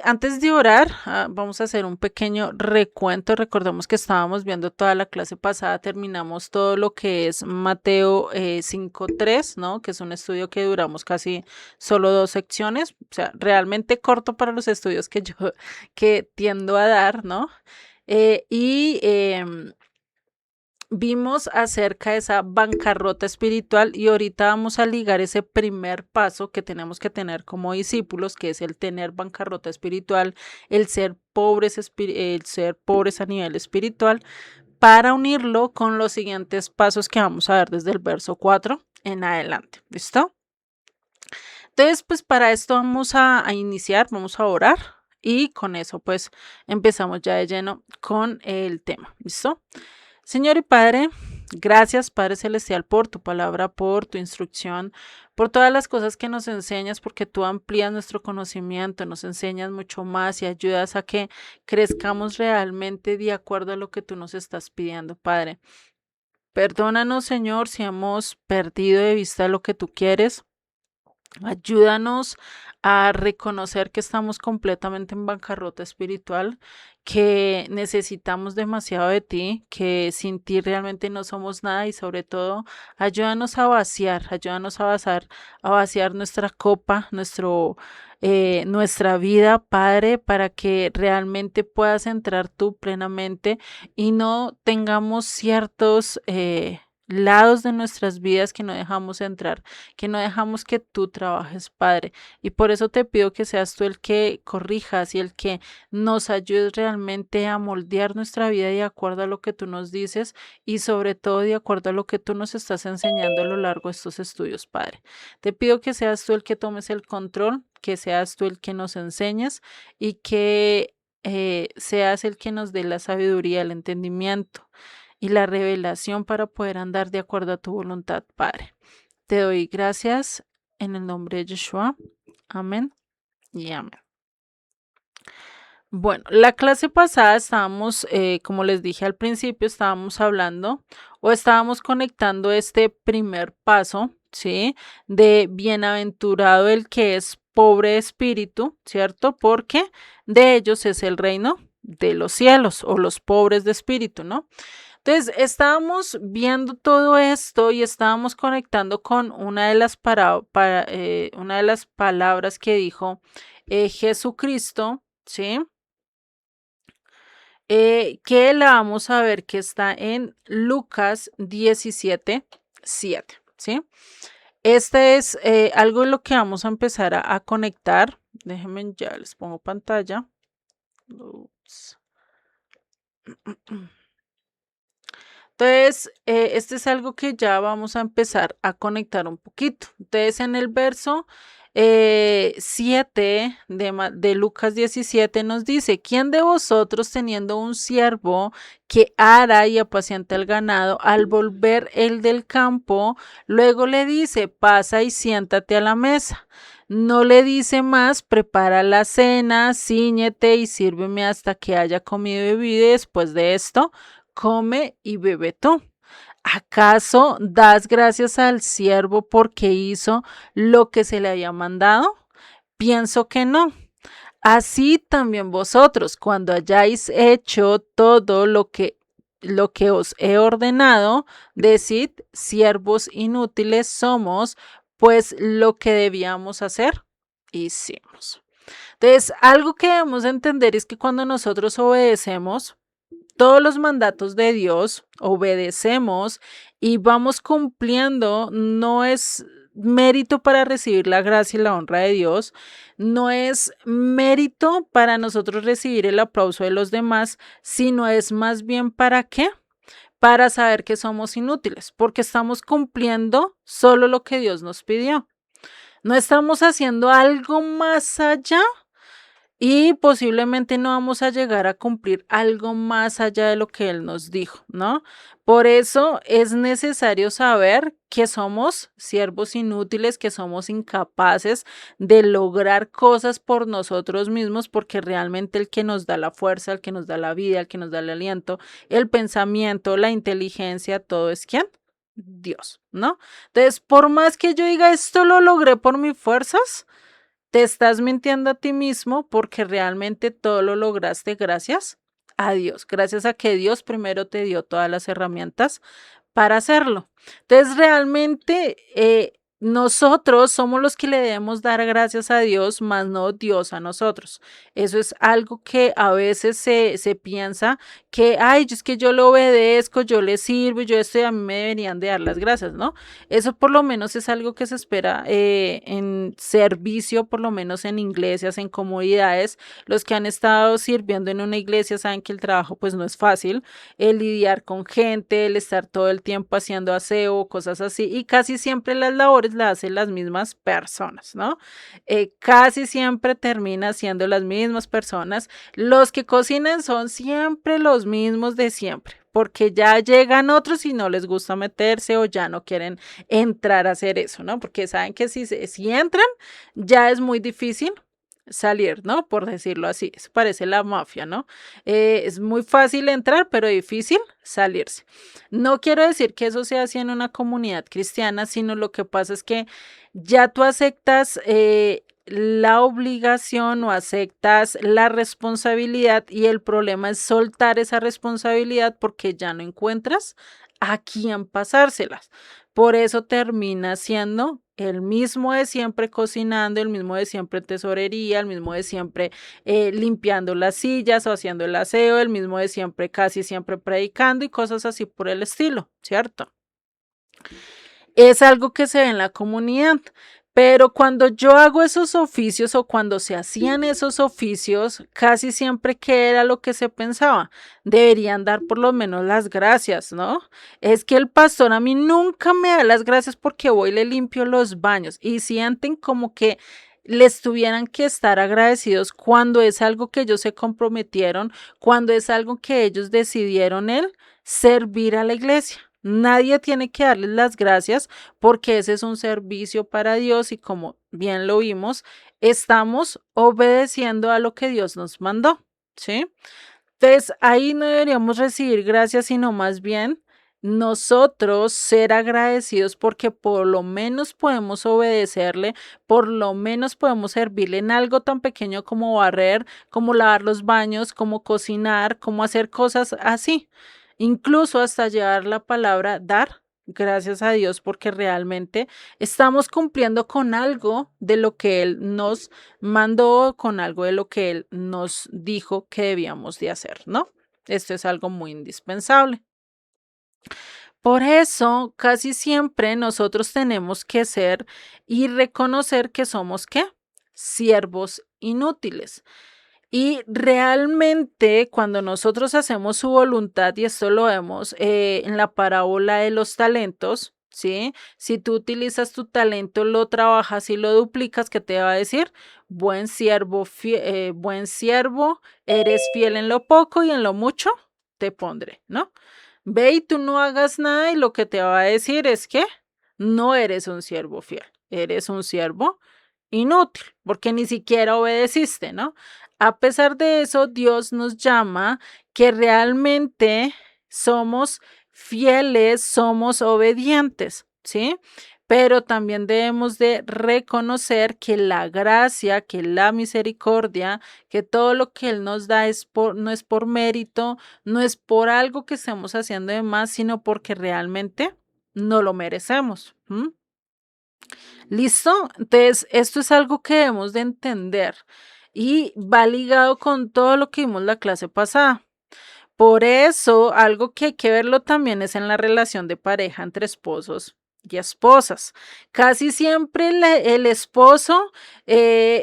Antes de orar, vamos a hacer un pequeño recuento. Recordemos que estábamos viendo toda la clase pasada, terminamos todo lo que es Mateo 5:3, ¿no? Que es un estudio que duramos casi solo 2 secciones, o sea, realmente corto para los estudios que yo que tiendo a dar, ¿no? Y vimos acerca de esa bancarrota espiritual y ahorita vamos a ligar ese primer paso que tenemos que tener como discípulos, que es el tener bancarrota espiritual, el ser pobres a nivel espiritual, para unirlo con los siguientes pasos que vamos a ver desde el verso 4 en adelante. ¿Listo? Entonces, pues para esto vamos a iniciar, vamos a orar y con eso pues empezamos ya de lleno con el tema. ¿Listo? Señor y Padre, gracias Padre Celestial por tu palabra, por tu instrucción, por todas las cosas que nos enseñas, porque tú amplías nuestro conocimiento, nos enseñas mucho más y ayudas a que crezcamos realmente de acuerdo a lo que tú nos estás pidiendo, Padre. Perdónanos, Señor, si hemos perdido de vista lo que tú quieres. Ayúdanos a reconocer que estamos completamente en bancarrota espiritual, que necesitamos demasiado de ti, que sin ti realmente no somos nada y sobre todo ayúdanos a vaciar nuestra copa, nuestra vida, Padre, para que realmente puedas entrar tú plenamente y no tengamos ciertos lados de nuestras vidas que no dejamos entrar, que no dejamos que tú trabajes, Padre. Y por eso te pido que seas tú el que corrijas y el que nos ayudes realmente a moldear nuestra vida de acuerdo a lo que tú nos dices y sobre todo de acuerdo a lo que tú nos estás enseñando a lo largo de estos estudios, Padre. Te pido que seas tú el que tomes el control, que seas tú el que nos enseñes y que seas el que nos dé la sabiduría, el entendimiento y la revelación para poder andar de acuerdo a tu voluntad, Padre. Te doy gracias en el nombre de Yeshua. Amén y amén. Bueno, la clase pasada estábamos, como les dije al principio, estábamos hablando o estábamos conectando este primer paso, ¿sí? De bienaventurado el que es pobre de espíritu, ¿cierto? Porque de ellos es el reino de los cielos o los pobres de espíritu, ¿no? Entonces, estábamos viendo todo esto y estábamos conectando con una de las palabras que dijo Jesucristo, ¿sí? Que la vamos a ver que está en Lucas 17:7, ¿sí? Este es algo en lo que vamos a empezar a conectar. Déjenme, ya les pongo pantalla. Ups. Entonces, este es algo que ya vamos a empezar a conectar un poquito. Entonces, en el verso 7 de Lucas 17 nos dice, ¿quién de vosotros teniendo un siervo que ara y apacienta el ganado, al volver el del campo, luego le dice, pasa y siéntate a la mesa? No le dice más, prepara la cena, ciñete y sírveme hasta que haya comido y bebido y después de esto come y bebe tú. ¿Acaso das gracias al siervo porque hizo lo que se le había mandado? Pienso que no. Así también vosotros, cuando hayáis hecho todo lo que os he ordenado, decid, siervos inútiles somos, pues lo que debíamos hacer, hicimos. Entonces, algo que debemos entender es que cuando nosotros obedecemos, todos los mandatos de Dios, obedecemos y vamos cumpliendo, no es mérito para recibir la gracia y la honra de Dios, no es mérito para nosotros recibir el aplauso de los demás, sino es más bien para qué, para saber que somos inútiles, porque estamos cumpliendo solo lo que Dios nos pidió. No estamos haciendo algo más allá y posiblemente no vamos a llegar a cumplir algo más allá de lo que Él nos dijo, ¿no? Por eso es necesario saber que somos siervos inútiles, que somos incapaces de lograr cosas por nosotros mismos, porque realmente el que nos da la fuerza, el que nos da la vida, el que nos da el aliento, el pensamiento, la inteligencia, todo es ¿quién? Dios, ¿no? Entonces, por más que yo diga esto lo logré por mis fuerzas, Te estás mintiendo a ti mismo porque realmente todo lo lograste gracias a Dios, gracias a que Dios primero te dio todas las herramientas para hacerlo. Entonces, realmente, nosotros somos los que le debemos dar gracias a Dios, más no Dios a nosotros. Eso es algo que a veces se piensa que, ay, es que yo le obedezco, yo le sirvo, yo estoy, a mí me deberían de dar las gracias, ¿no? Eso por lo menos es algo que se espera en servicio, por lo menos en iglesias, en comunidades. Los que han estado sirviendo en una iglesia saben que el trabajo pues no es fácil, el lidiar con gente, el estar todo el tiempo haciendo aseo, cosas así, y casi siempre las labores las hacen las mismas personas, ¿no? Casi siempre termina siendo las mismas personas. Los que cocinan son siempre los mismos de siempre, porque ya llegan otros y no les gusta meterse o ya no quieren entrar a hacer eso, ¿no? Porque saben que si entran, ya es muy difícil salir, ¿no? Por decirlo así, eso parece la mafia, ¿no? Es muy fácil entrar, pero difícil salirse. No quiero decir que eso sea así en una comunidad cristiana, sino lo que pasa es que ya tú aceptas la obligación o aceptas la responsabilidad y el problema es soltar esa responsabilidad porque ya no encuentras a quién pasárselas. Por eso termina siendo el mismo de siempre cocinando, el mismo de siempre en tesorería, el mismo de siempre limpiando las sillas o haciendo el aseo, el mismo de siempre casi siempre predicando y cosas así por el estilo, ¿cierto? Es algo que se ve en la comunidad. Pero cuando yo hago esos oficios o cuando se hacían esos oficios, casi siempre que era lo que se pensaba, deberían dar por lo menos las gracias, ¿no? Es que el pastor a mí nunca me da las gracias porque voy y le limpio los baños y sienten como que les tuvieran que estar agradecidos cuando es algo que ellos se comprometieron, cuando es algo que ellos decidieron el servir a la iglesia. Nadie tiene que darles las gracias porque ese es un servicio para Dios y como bien lo vimos, estamos obedeciendo a lo que Dios nos mandó, ¿sí? Entonces, ahí no deberíamos recibir gracias, sino más bien nosotros ser agradecidos porque por lo menos podemos obedecerle, por lo menos podemos servirle en algo tan pequeño como barrer, como lavar los baños, como cocinar, como hacer cosas así. Incluso hasta llevar la palabra dar. Gracias a Dios porque realmente estamos cumpliendo con algo de lo que Él nos mandó, con algo de lo que Él nos dijo que debíamos de hacer, ¿no? Esto es algo muy indispensable. Por eso, casi siempre nosotros tenemos que ser y reconocer que somos, ¿qué? Siervos inútiles. Y realmente cuando nosotros hacemos su voluntad, y esto lo vemos en la parábola de los talentos, ¿sí? Si tú utilizas tu talento, lo trabajas y lo duplicas, ¿qué te va a decir? Buen siervo, eres fiel en lo poco y en lo mucho te pondré, ¿no? Ve y tú no hagas nada y lo que te va a decir es que no eres un siervo fiel, eres un siervo inútil, porque ni siquiera obedeciste, ¿no? A pesar de eso, Dios nos llama que realmente somos fieles, somos obedientes, ¿sí? Pero también debemos de reconocer que la gracia, que la misericordia, que todo lo que Él nos da no es por mérito, no es por algo que estemos haciendo de más, sino porque realmente no lo merecemos. ¿Listo? Entonces, esto es algo que debemos de entender y va ligado con todo lo que vimos la clase pasada. Por eso, algo que hay que verlo también es en la relación de pareja entre esposos y esposas. Casi siempre el esposo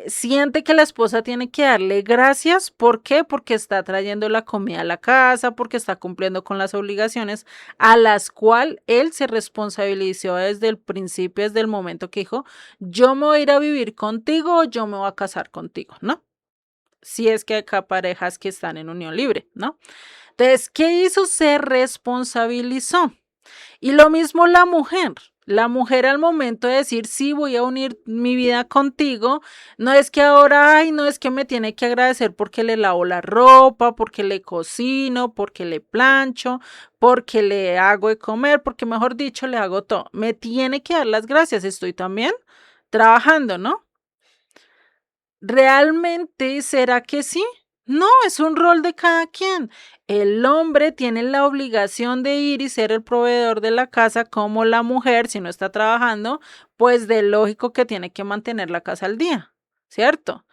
siente que la esposa tiene que darle gracias. ¿Por qué? Porque está trayendo la comida a la casa, porque está cumpliendo con las obligaciones a las cuales él se responsabilizó desde el principio, desde el momento que dijo, yo me voy a ir a vivir contigo o yo me voy a casar contigo, ¿no? Si es que acá parejas que están en unión libre, ¿no? Entonces, ¿qué hizo? Se responsabilizó. Y lo mismo la mujer. La mujer al momento de decir, sí, voy a unir mi vida contigo, no es que ahora, ay, no es que me tiene que agradecer porque le lavo la ropa, porque le cocino, porque le plancho, porque le hago de comer, porque mejor dicho, le hago todo. Me tiene que dar las gracias, estoy también trabajando, ¿no? ¿realmente será que sí? No, es un rol de cada quien. El hombre tiene la obligación de ir y ser el proveedor de la casa, como la mujer, si no está trabajando, pues de lógico que tiene que mantener la casa al día, ¿cierto?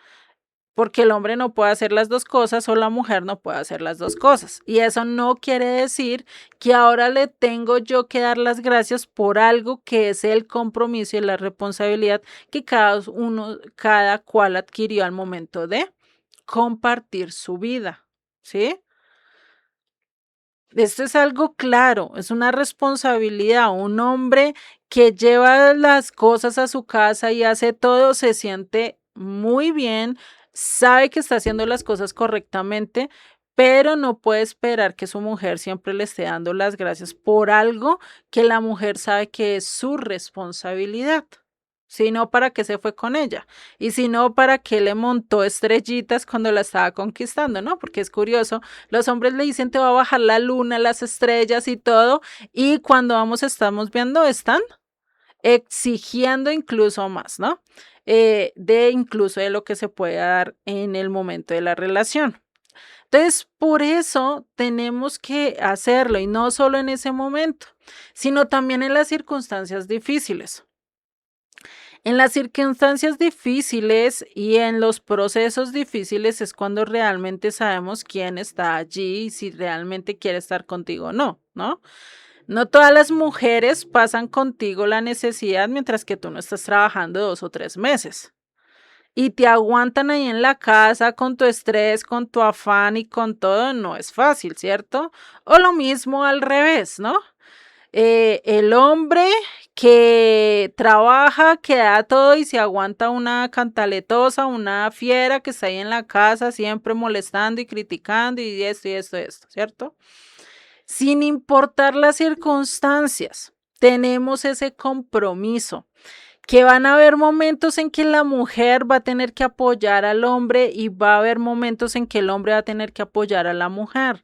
Porque el hombre no puede hacer las dos cosas o la mujer no puede hacer las dos cosas. Y eso no quiere decir que ahora le tengo yo que dar las gracias por algo que es el compromiso y la responsabilidad que cada cual adquirió al momento de compartir su vida, ¿sí? Esto es algo claro, es una responsabilidad. Un hombre que lleva las cosas a su casa y hace todo, se siente muy bien, sabe que está haciendo las cosas correctamente, pero no puede esperar que su mujer siempre le esté dando las gracias por algo que la mujer sabe que es su responsabilidad. Si no, ¿para qué se fue con ella? Y si no, ¿para qué le montó estrellitas cuando la estaba conquistando? ¿No? Porque es curioso, los hombres le dicen te va a bajar la luna, las estrellas y todo, y cuando estamos viendo, están exigiendo incluso más, ¿no? De incluso de lo que se puede dar en el momento de la relación. Entonces, por eso tenemos que hacerlo y no solo en ese momento, sino también en las circunstancias difíciles. En las circunstancias difíciles y en los procesos difíciles es cuando realmente sabemos quién está allí y si realmente quiere estar contigo o no, ¿no? No todas las mujeres pasan contigo la necesidad mientras que tú no estás trabajando 2 o 3 meses. Y te aguantan ahí en la casa con tu estrés, con tu afán y con todo, no es fácil, ¿cierto? O lo mismo al revés, ¿no? El hombre que trabaja, que da todo y se aguanta una cantaletosa, una fiera que está ahí en la casa siempre molestando y criticando y esto, ¿cierto? Sin importar las circunstancias, tenemos ese compromiso, que van a haber momentos en que la mujer va a tener que apoyar al hombre y va a haber momentos en que el hombre va a tener que apoyar a la mujer.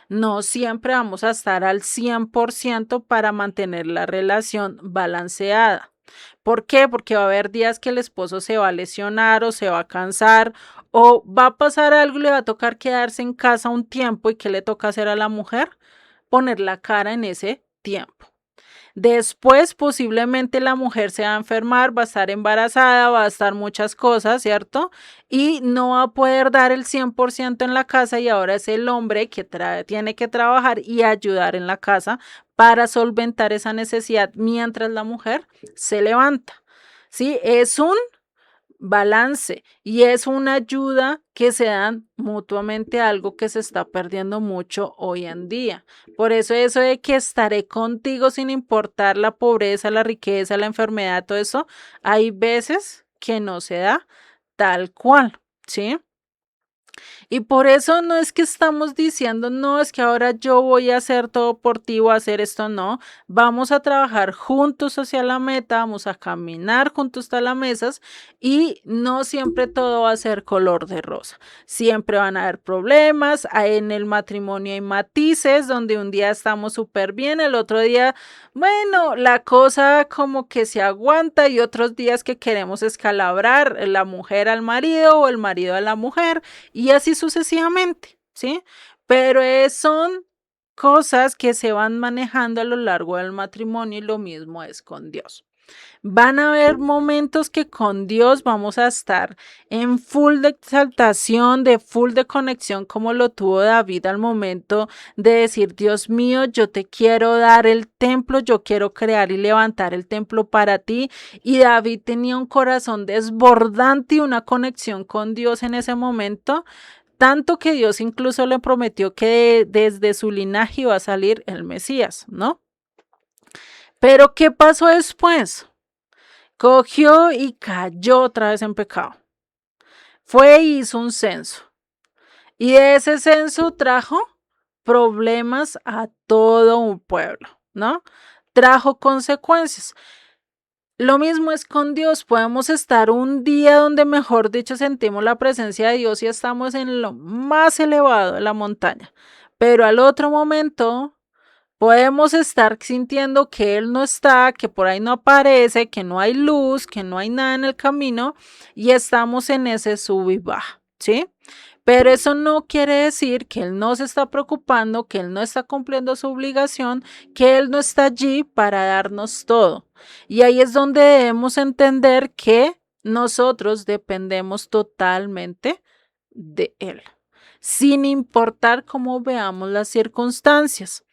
No siempre vamos a estar al 100% para mantener la relación balanceada. ¿Por qué? Porque va a haber días que el esposo se va a lesionar o se va a cansar o va a pasar algo y le va a tocar quedarse en casa un tiempo y ¿qué le toca hacer a la mujer? Poner la cara en ese tiempo. Después, posiblemente la mujer se va a enfermar, va a estar embarazada, va a estar muchas cosas, ¿cierto? Y no va a poder dar el 100% en la casa y ahora es el hombre que tiene que trabajar y ayudar en la casa para solventar esa necesidad mientras la mujer se levanta. ¿Sí? Es un balance y es una ayuda que se dan mutuamente, algo que se está perdiendo mucho hoy en día. Por eso de que estaré contigo sin importar la pobreza, la riqueza, la enfermedad, todo eso, hay veces que no se da tal cual, ¿sí? Y por eso no es que estamos diciendo, no, es que ahora yo voy a hacer todo por ti o a hacer esto, no. Vamos a trabajar juntos hacia la meta, vamos a caminar juntos hasta las mesas y no siempre todo va a ser color de rosa. Siempre van a haber problemas, en el matrimonio hay matices donde un día estamos súper bien, el otro día, bueno, la cosa como que se aguanta y otros días que queremos escalabrar la mujer al marido o el marido a la mujer y así sucesivamente, ¿sí? Pero son cosas que se van manejando a lo largo del matrimonio y lo mismo es con Dios. Van a haber momentos que con Dios vamos a estar en full de exaltación, de full de conexión, como lo tuvo David al momento de decir, Dios mío, yo te quiero dar el templo, yo quiero crear y levantar el templo para ti. Y David tenía un corazón desbordante y una conexión con Dios en ese momento, tanto que Dios incluso le prometió que desde su linaje iba a salir el Mesías, ¿no? Pero ¿qué pasó después? Cogió y cayó otra vez en pecado. Fue y hizo un censo. Y de ese censo trajo problemas a todo un pueblo, ¿no? Trajo consecuencias. Lo mismo es con Dios. Podemos estar un día donde, mejor dicho, sentimos la presencia de Dios y estamos en lo más elevado de la montaña. Pero al otro momento Podemos estar sintiendo que Él no está, que por ahí no aparece, que no hay luz, que no hay nada en el camino y estamos en ese sub y baja, ¿sí? Pero eso no quiere decir que Él no se está preocupando, que Él no está cumpliendo su obligación, que Él no está allí para darnos todo. Y ahí es donde debemos entender que nosotros dependemos totalmente de Él, sin importar cómo veamos las circunstancias.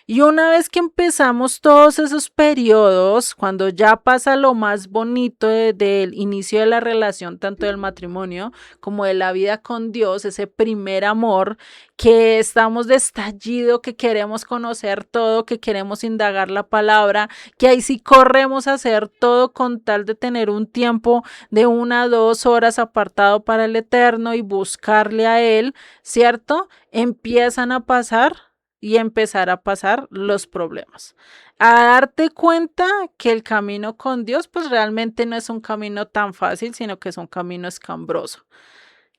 Y una vez que empezamos todos esos periodos, cuando ya pasa lo más bonito del inicio de la relación, tanto del matrimonio como de la vida con Dios, ese primer amor, que estamos de estallido, que queremos conocer todo, que queremos indagar la palabra, que ahí sí corremos a hacer todo con tal de tener un tiempo de 1 a 2 horas apartado para el Eterno y buscarle a Él, ¿cierto? Empiezan a pasar y empezar a pasar los problemas. A darte cuenta que el camino con Dios pues realmente no es un camino tan fácil, sino que es un camino escambroso,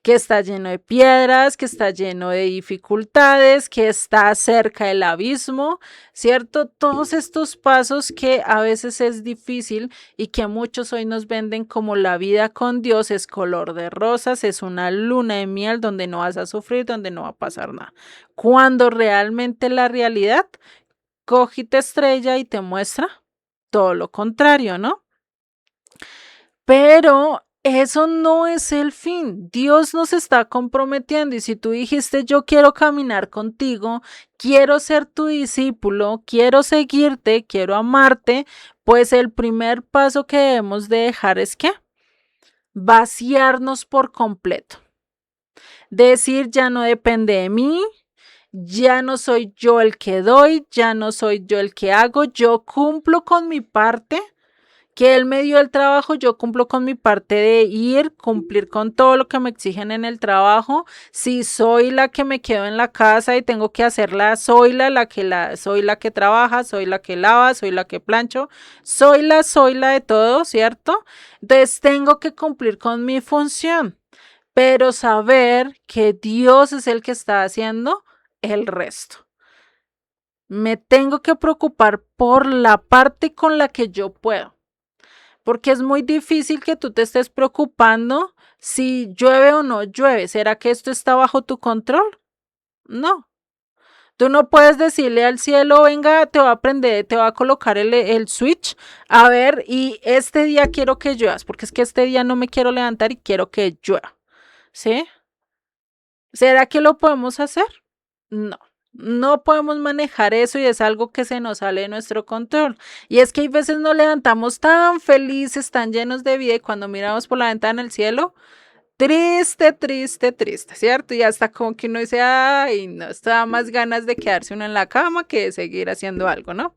que está lleno de piedras, que está lleno de dificultades, que está cerca del abismo, ¿cierto? Todos estos pasos que a veces es difícil y que muchos hoy nos venden como la vida con Dios es color de rosas, es una luna de miel donde no vas a sufrir, donde no va a pasar nada. Cuando realmente la realidad coge y te estrella y te muestra todo lo contrario, ¿no? Pero eso no es el fin. Dios nos está comprometiendo y si tú dijiste yo quiero caminar contigo, quiero ser tu discípulo, quiero seguirte, quiero amarte, pues el primer paso que debemos de dejar es que vaciarnos por completo. Decir ya no depende de mí, ya no soy yo el que doy, ya no soy yo el que hago, yo cumplo con mi parte que Él me dio el trabajo, yo cumplo con mi parte de ir, cumplir con todo lo que me exigen en el trabajo. Si soy la que me quedo en la casa y tengo que hacerla, soy soy la que trabaja, soy la que lava, soy la que plancho, soy la de todo, ¿cierto? Entonces tengo que cumplir con mi función, pero saber que Dios es el que está haciendo el resto. Me tengo que preocupar por la parte con la que yo puedo. Porque es muy difícil que tú te estés preocupando si llueve o no llueve. ¿Será que esto está bajo tu control? No. Tú no puedes decirle al cielo, venga, te va a prender, te va a colocar el switch, a ver, y este día quiero que lluevas, porque es que este día no me quiero levantar y quiero que llueva. ¿Sí? ¿Será que lo podemos hacer? No. No podemos manejar eso y es algo que se nos sale de nuestro control. Y es que hay veces nos levantamos tan felices, tan llenos de vida y cuando miramos por la ventana del cielo, triste, triste, triste, ¿cierto? Y hasta como que uno dice, ay, no, está más ganas de quedarse uno en la cama que de seguir haciendo algo, ¿no?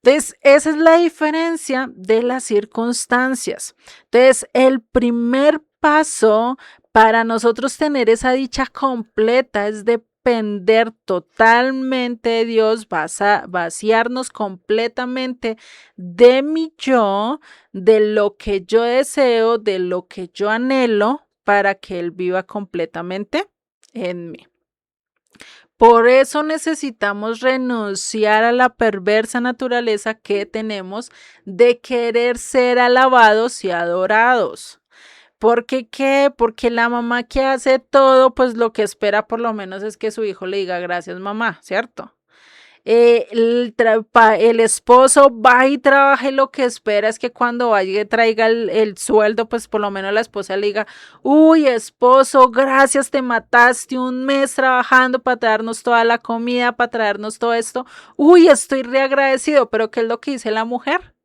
Entonces, esa es la diferencia de las circunstancias. Entonces, el primer paso para nosotros tener esa dicha completa es depender totalmente de Dios, vaciarnos completamente de mi yo, de lo que yo deseo, de lo que yo anhelo, para que Él viva completamente en mí. Por eso necesitamos renunciar a la perversa naturaleza que tenemos de querer ser alabados y adorados. ¿Por qué qué? Porque la mamá que hace todo, pues lo que espera por lo menos es que su hijo le diga gracias mamá, ¿cierto? El esposo va y trabaja y lo que espera es que cuando vaya y traiga el sueldo, pues por lo menos la esposa le diga, uy, esposo, gracias, te mataste un mes trabajando para traernos toda la comida, para traernos todo esto. Uy, estoy reagradecido, pero ¿qué es lo que dice la mujer?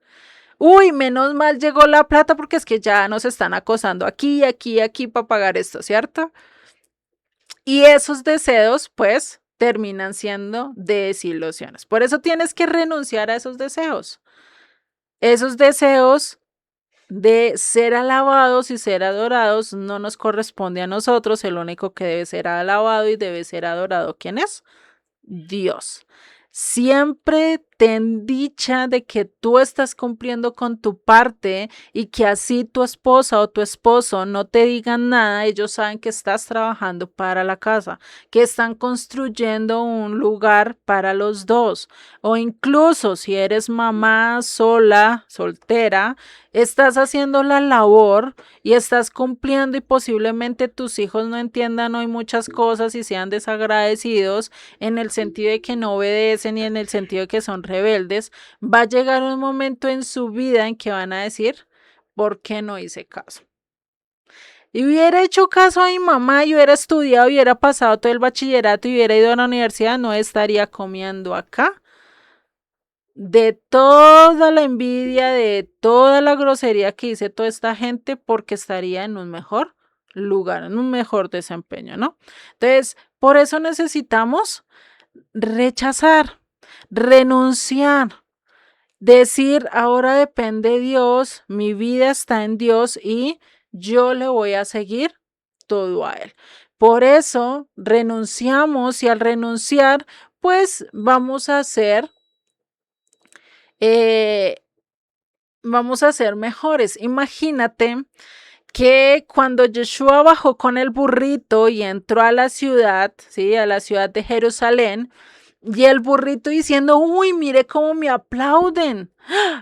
Uy, menos mal llegó la plata porque es que ya nos están acosando aquí, aquí, aquí para pagar esto, ¿cierto? Y esos deseos, pues, terminan siendo desilusiones. Por eso tienes que renunciar a esos deseos. Esos deseos de ser alabados y ser adorados no nos corresponde a nosotros. El único que debe ser alabado y debe ser adorado, ¿quién es? Dios. Siempre ten dicha de que tú estás cumpliendo con tu parte y que así tu esposa o tu esposo no te digan nada, ellos saben que estás trabajando para la casa, que están construyendo un lugar para los dos. O incluso si eres mamá sola, soltera, estás haciendo la labor y estás cumpliendo y posiblemente tus hijos no entiendan hoy muchas cosas y sean desagradecidos en el sentido de que no obedecen y en el sentido de que son rebeldes, va a llegar un momento en su vida en que van a decir, ¿por qué no hice caso? Y hubiera hecho caso a mi mamá y hubiera estudiado, y hubiera pasado todo el bachillerato y hubiera ido a la universidad, no estaría comiendo acá. De toda la envidia, de toda la grosería que hice toda esta gente, porque estaría en un mejor lugar, en un mejor desempeño, ¿no? Entonces, por eso necesitamos rechazar, renunciar, decir, ahora depende de Dios, mi vida está en Dios y yo le voy a seguir todo a Él. Por eso renunciamos y al renunciar, pues eh, vamos a ser mejores. Imagínate que cuando Yeshua bajó con el burrito y entró a la ciudad, ¿sí? A la ciudad de Jerusalén, y el burrito diciendo, uy, mire cómo me aplauden.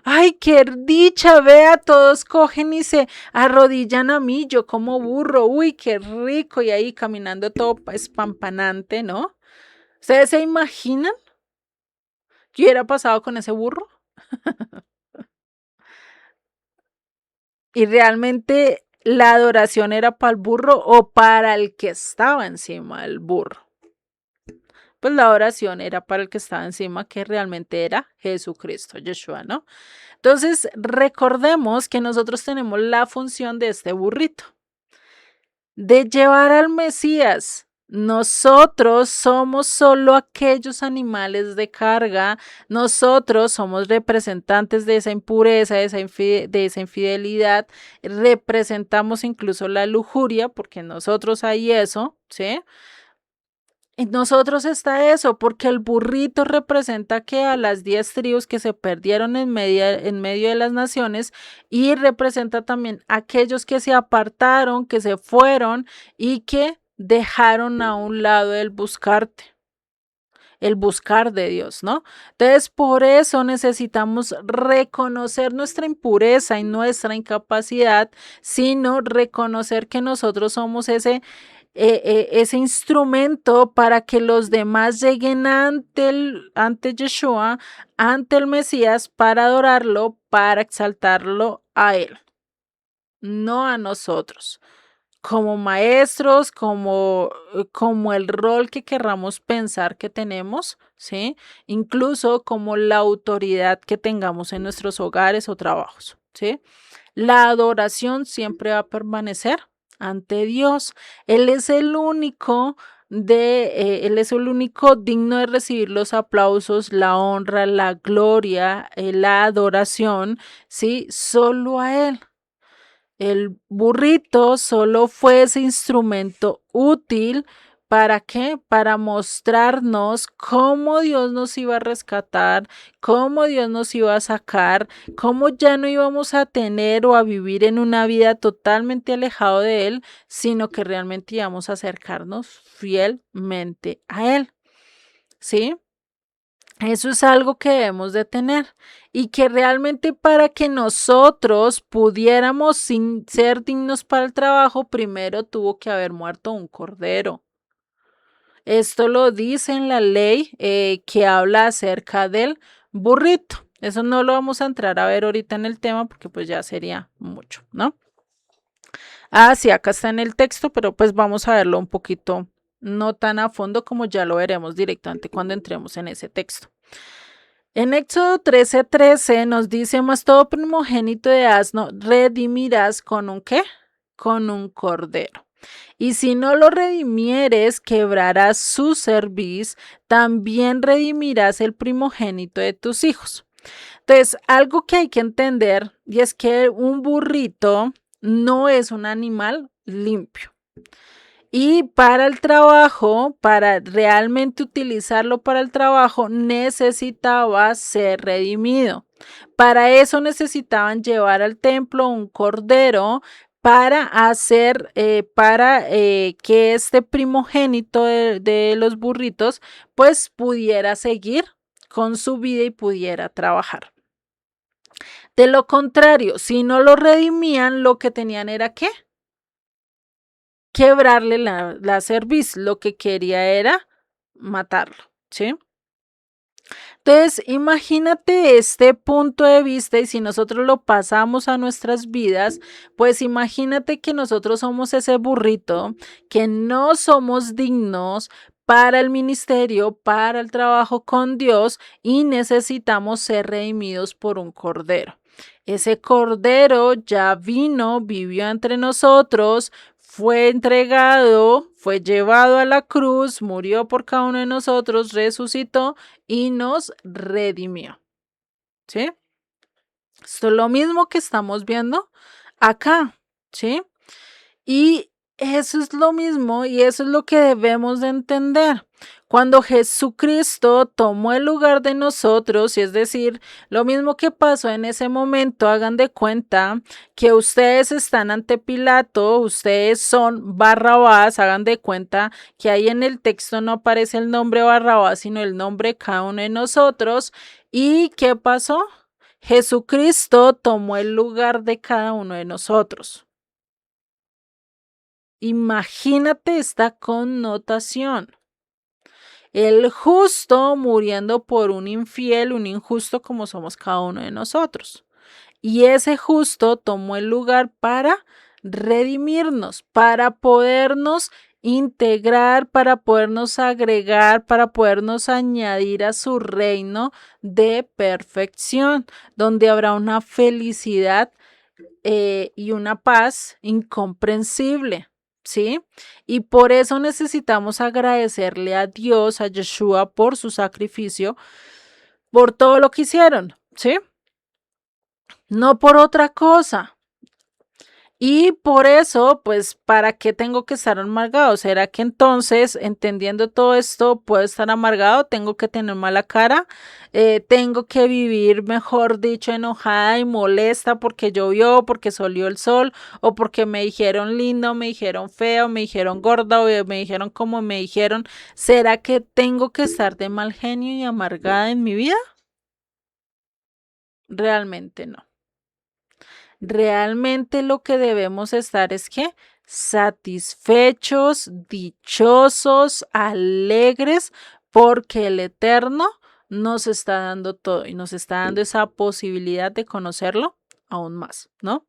Ay, qué dicha, vea, todos cogen y se arrodillan a mí, yo como burro, uy, qué rico, y ahí caminando todo espampanante, ¿no? ¿Ustedes se imaginan qué hubiera pasado con ese burro? Y realmente la adoración era para el burro o para el que estaba encima del burro. Pues la oración era para el que estaba encima, que realmente era Jesucristo, Yeshua, ¿no? Entonces, recordemos que nosotros tenemos la función de este burrito, de llevar al Mesías. Nosotros somos solo aquellos animales de carga, nosotros somos representantes de esa impureza, de esa infidelidad, representamos incluso la lujuria, porque nosotros hay eso, ¿sí? En nosotros está eso, porque el burrito representa que a las 10 tribus que se perdieron en medio de las naciones y representa también a aquellos que se apartaron, que se fueron y que dejaron a un lado el buscar de Dios, ¿no? Entonces, por eso necesitamos reconocer nuestra impureza y nuestra incapacidad, sino reconocer que nosotros somos ese instrumento para que los demás lleguen ante Yeshua, ante el Mesías, para adorarlo, para exaltarlo a Él, no a nosotros. Como maestros, como el rol que querramos pensar que tenemos, ¿sí? Incluso como la autoridad que tengamos en nuestros hogares o trabajos, ¿sí? La adoración siempre va a permanecer ante Dios. Él es el único Él es el único digno de recibir los aplausos, la honra, la gloria, la adoración, ¿sí? Solo a Él. El burrito solo fue ese instrumento útil. ¿Para qué? Para mostrarnos cómo Dios nos iba a rescatar, cómo Dios nos iba a sacar, cómo ya no íbamos a tener o a vivir en una vida totalmente alejado de Él, sino que realmente íbamos a acercarnos fielmente a Él. ¿Sí? Eso es algo que debemos de tener y que realmente para que nosotros pudiéramos ser dignos para el trabajo, primero tuvo que haber muerto un cordero. Esto lo dice en la ley que habla acerca del burrito. Eso no lo vamos a entrar a ver ahorita en el tema porque pues ya sería mucho, ¿no? Ah, sí, acá está en el texto, pero pues vamos a verlo un poquito, no tan a fondo como ya lo veremos directamente cuando entremos en ese texto. En Éxodo 13:13 nos dice, mas todo primogénito de asno redimirás con un ¿qué? Con un cordero. Y si no lo redimieres, quebrarás su cerviz, también redimirás el primogénito de tus hijos. Entonces, algo que hay que entender, y es que un burrito no es un animal limpio. Y para el trabajo, para realmente utilizarlo para el trabajo, necesitaba ser redimido. Para eso necesitaban llevar al templo un cordero para hacer, que este primogénito de los burritos, pues pudiera seguir con su vida y pudiera trabajar. De lo contrario, si no lo redimían, lo que tenían era ¿qué? Quebrarle la cerviz. Lo que quería era matarlo, ¿sí? Entonces, imagínate este punto de vista y si nosotros lo pasamos a nuestras vidas, pues imagínate que nosotros somos ese burrito, que no somos dignos para el ministerio, para el trabajo con Dios y necesitamos ser redimidos por un cordero. Ese cordero ya vino, vivió entre nosotros, fue entregado, fue llevado a la cruz, murió por cada uno de nosotros, resucitó y nos redimió. ¿Sí? Esto es lo mismo que estamos viendo acá, ¿sí? Y eso es lo mismo y eso es lo que debemos de entender. Cuando Jesucristo tomó el lugar de nosotros, y es decir, lo mismo que pasó en ese momento, hagan de cuenta que ustedes están ante Pilato, ustedes son Barrabás, hagan de cuenta que ahí en el texto no aparece el nombre Barrabás, sino el nombre de cada uno de nosotros. ¿Y qué pasó? Jesucristo tomó el lugar de cada uno de nosotros. Imagínate esta connotación. El justo muriendo por un infiel, un injusto como somos cada uno de nosotros. Y ese justo tomó el lugar para redimirnos, para podernos integrar, para podernos agregar, para podernos añadir a su reino de perfección, donde habrá una felicidad y una paz incomprensible. ¿Sí? Y por eso necesitamos agradecerle a Dios, a Yeshua, por su sacrificio, por todo lo que hicieron, ¿sí? No por otra cosa. Y por eso, pues, ¿para qué tengo que estar amargado? ¿Será que entonces, entendiendo todo esto, puedo estar amargado? ¿Tengo que tener mala cara? ¿Tengo que vivir, mejor dicho, enojada y molesta porque llovió, porque salió el sol, o porque me dijeron lindo, me dijeron feo, me dijeron gorda, o me dijeron como me dijeron? ¿Será que tengo que estar de mal genio y amargada en mi vida? Realmente no. Realmente lo que debemos estar es que satisfechos, dichosos, alegres, porque el Eterno nos está dando todo y nos está dando esa posibilidad de conocerlo aún más, ¿no?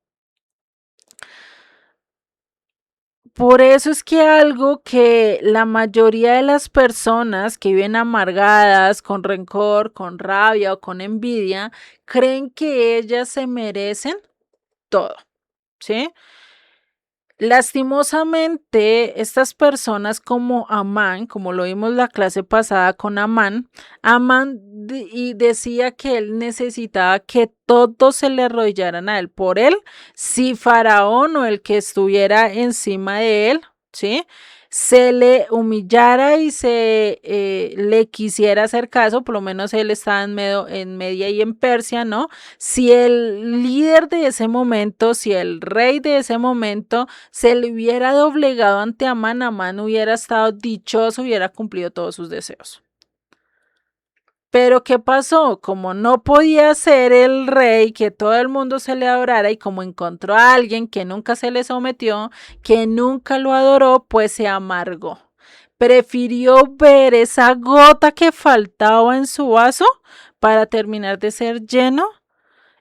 Por eso es que algo que la mayoría de las personas que viven amargadas, con rencor, con rabia o con envidia, creen que ellas se merecen todo, ¿sí? Lastimosamente, estas personas como Amán, como lo vimos la clase pasada con Amán, y decía que él necesitaba que todos se le arrodillaran a él por él, si Faraón o el que estuviera encima de él, ¿sí? Se le humillara y le quisiera hacer caso, por lo menos él estaba en Media y en Persia, ¿no? Si el líder de ese momento, si el rey de ese momento se le hubiera doblegado ante Amán, Amán hubiera estado dichoso, hubiera cumplido todos sus deseos. Pero ¿qué pasó? Como no podía ser el rey, que todo el mundo se le adorara y como encontró a alguien que nunca se le sometió, que nunca lo adoró, pues se amargó. Prefirió ver esa gota que faltaba en su vaso para terminar de ser lleno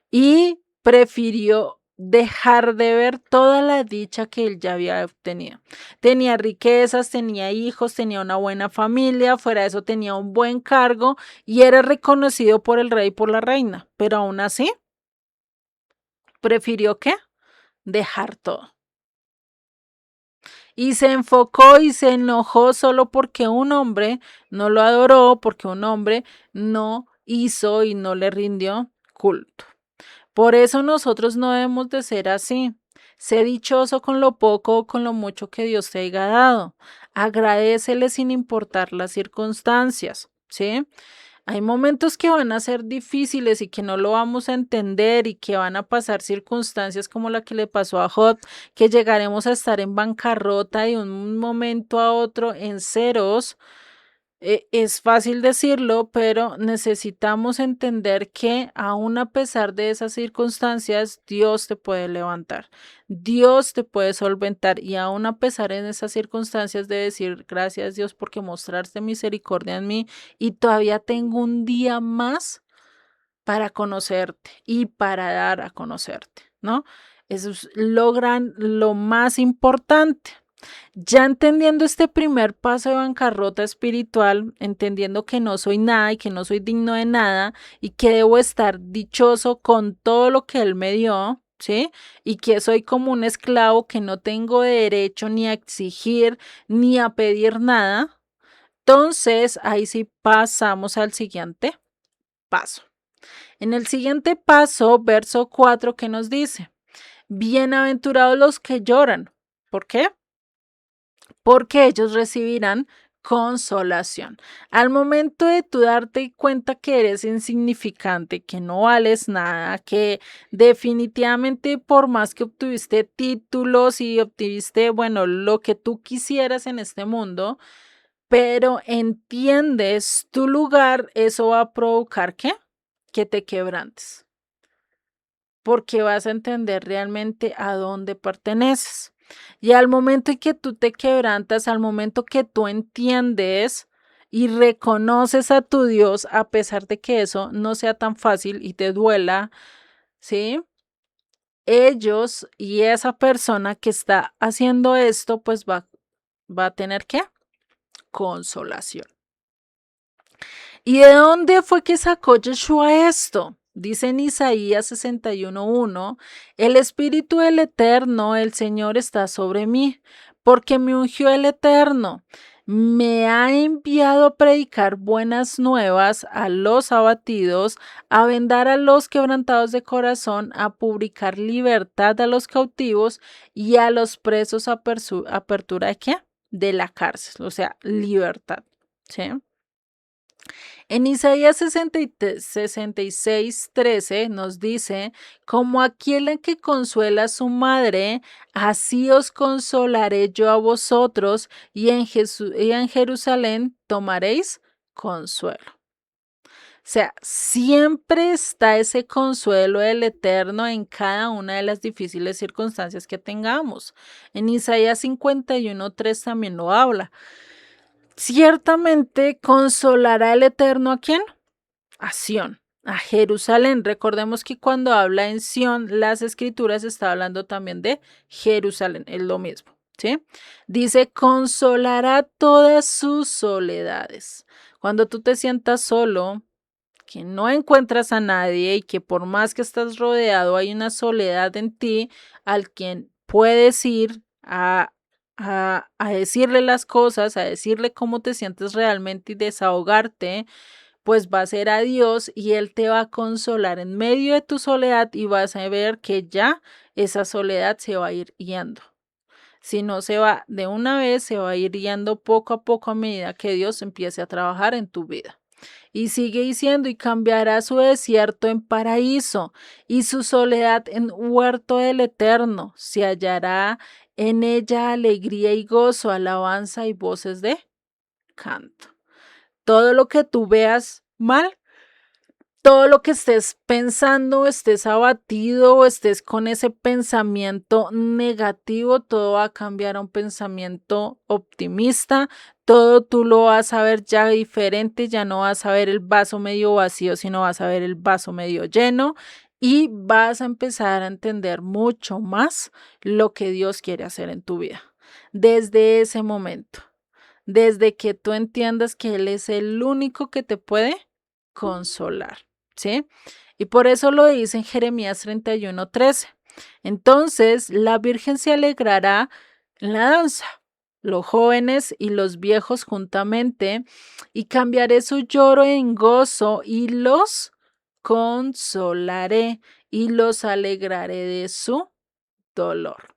y prefirió dejar de ver toda la dicha que él ya había obtenido. Tenía riquezas, tenía hijos, tenía una buena familia, fuera de eso tenía un buen cargo y era reconocido por el rey y por la reina, pero aún así prefirió ¿qué? Dejar todo. Y se enfocó y se enojó solo porque un hombre no lo adoró, porque un hombre no hizo y no le rindió culto. Por eso nosotros no debemos de ser así. Sé dichoso con lo poco o con lo mucho que Dios te haya dado. Agradécele sin importar las circunstancias, ¿sí? Hay momentos que van a ser difíciles y que no lo vamos a entender y que van a pasar circunstancias como la que le pasó a Job, que llegaremos a estar en bancarrota de un momento a otro en ceros. Es fácil decirlo, pero necesitamos entender que aún a pesar de esas circunstancias, Dios te puede levantar, Dios te puede solventar y aún a pesar en esas circunstancias de decir gracias Dios porque mostraste misericordia en mí y todavía tengo un día más para conocerte y para dar a conocerte, ¿no? Eso es lo más importante. Ya entendiendo este primer paso de bancarrota espiritual, entendiendo que no soy nada y que no soy digno de nada y que debo estar dichoso con todo lo que Él me dio, ¿sí? Y que soy como un esclavo que no tengo derecho ni a exigir ni a pedir nada, entonces ahí sí pasamos al siguiente paso. En el siguiente paso, verso 4, ¿qué nos dice? Bienaventurados los que lloran. ¿Por qué? Porque ellos recibirán consolación. Al momento de tú darte cuenta que eres insignificante, que no vales nada, que definitivamente por más que obtuviste títulos y obtuviste, bueno, lo que tú quisieras en este mundo, pero entiendes tu lugar, eso va a provocar ¿qué? Que te quebrantes, porque vas a entender realmente a dónde perteneces. Y al momento en que tú te quebrantas, al momento que tú entiendes y reconoces a tu Dios, a pesar de que eso no sea tan fácil y te duela, ¿sí? Ellos y esa persona que está haciendo esto, pues va a tener ¿qué? Consolación. ¿Y de dónde fue que sacó Yeshua esto? Dice en Isaías 61:1, el Espíritu del Eterno, el Señor está sobre mí, porque me ungió el Eterno. Me ha enviado a predicar buenas nuevas a los abatidos, a vendar a los quebrantados de corazón, a publicar libertad a los cautivos y a los presos apertura de qué? De la cárcel, o sea, libertad. ¿Sí? En Isaías 66:13 nos dice, como aquel que consuela a su madre, así os consolaré yo a vosotros y y en Jerusalén tomaréis consuelo. O sea, siempre está ese consuelo del Eterno en cada una de las difíciles circunstancias que tengamos. En Isaías 51:3 también lo habla. Ciertamente consolará el Eterno a quién? A Sión, a Jerusalén. Recordemos que cuando habla en Sión, las escrituras está hablando también de Jerusalén, es lo mismo, ¿sí? Dice, consolará todas sus soledades. Cuando tú te sientas solo, que no encuentras a nadie y que por más que estás rodeado hay una soledad en ti al quien puedes ir a decirle las cosas, a decirle cómo te sientes realmente y desahogarte, pues va a ser a Dios y Él te va a consolar en medio de tu soledad y vas a ver que ya esa soledad se va a ir yendo. Si no se va de una vez, se va a ir yendo poco a poco a medida que Dios empiece a trabajar en tu vida. Y sigue diciendo, y cambiará su desierto en paraíso, y su soledad en huerto del Eterno. Se hallará en ella alegría y gozo, alabanza y voces de canto. Todo lo que tú veas mal, todo lo que estés pensando, estés abatido o estés con ese pensamiento negativo, todo va a cambiar a un pensamiento optimista. Todo tú lo vas a ver ya diferente, ya no vas a ver el vaso medio vacío, sino vas a ver el vaso medio lleno y vas a empezar a entender mucho más lo que Dios quiere hacer en tu vida. Desde ese momento, desde que tú entiendas que Él es el único que te puede consolar. ¿Sí? Y por eso lo dice en Jeremías 31:13. Entonces la Virgen se alegrará en la danza, los jóvenes y los viejos juntamente, y cambiaré su lloro en gozo y los consolaré y los alegraré de su dolor.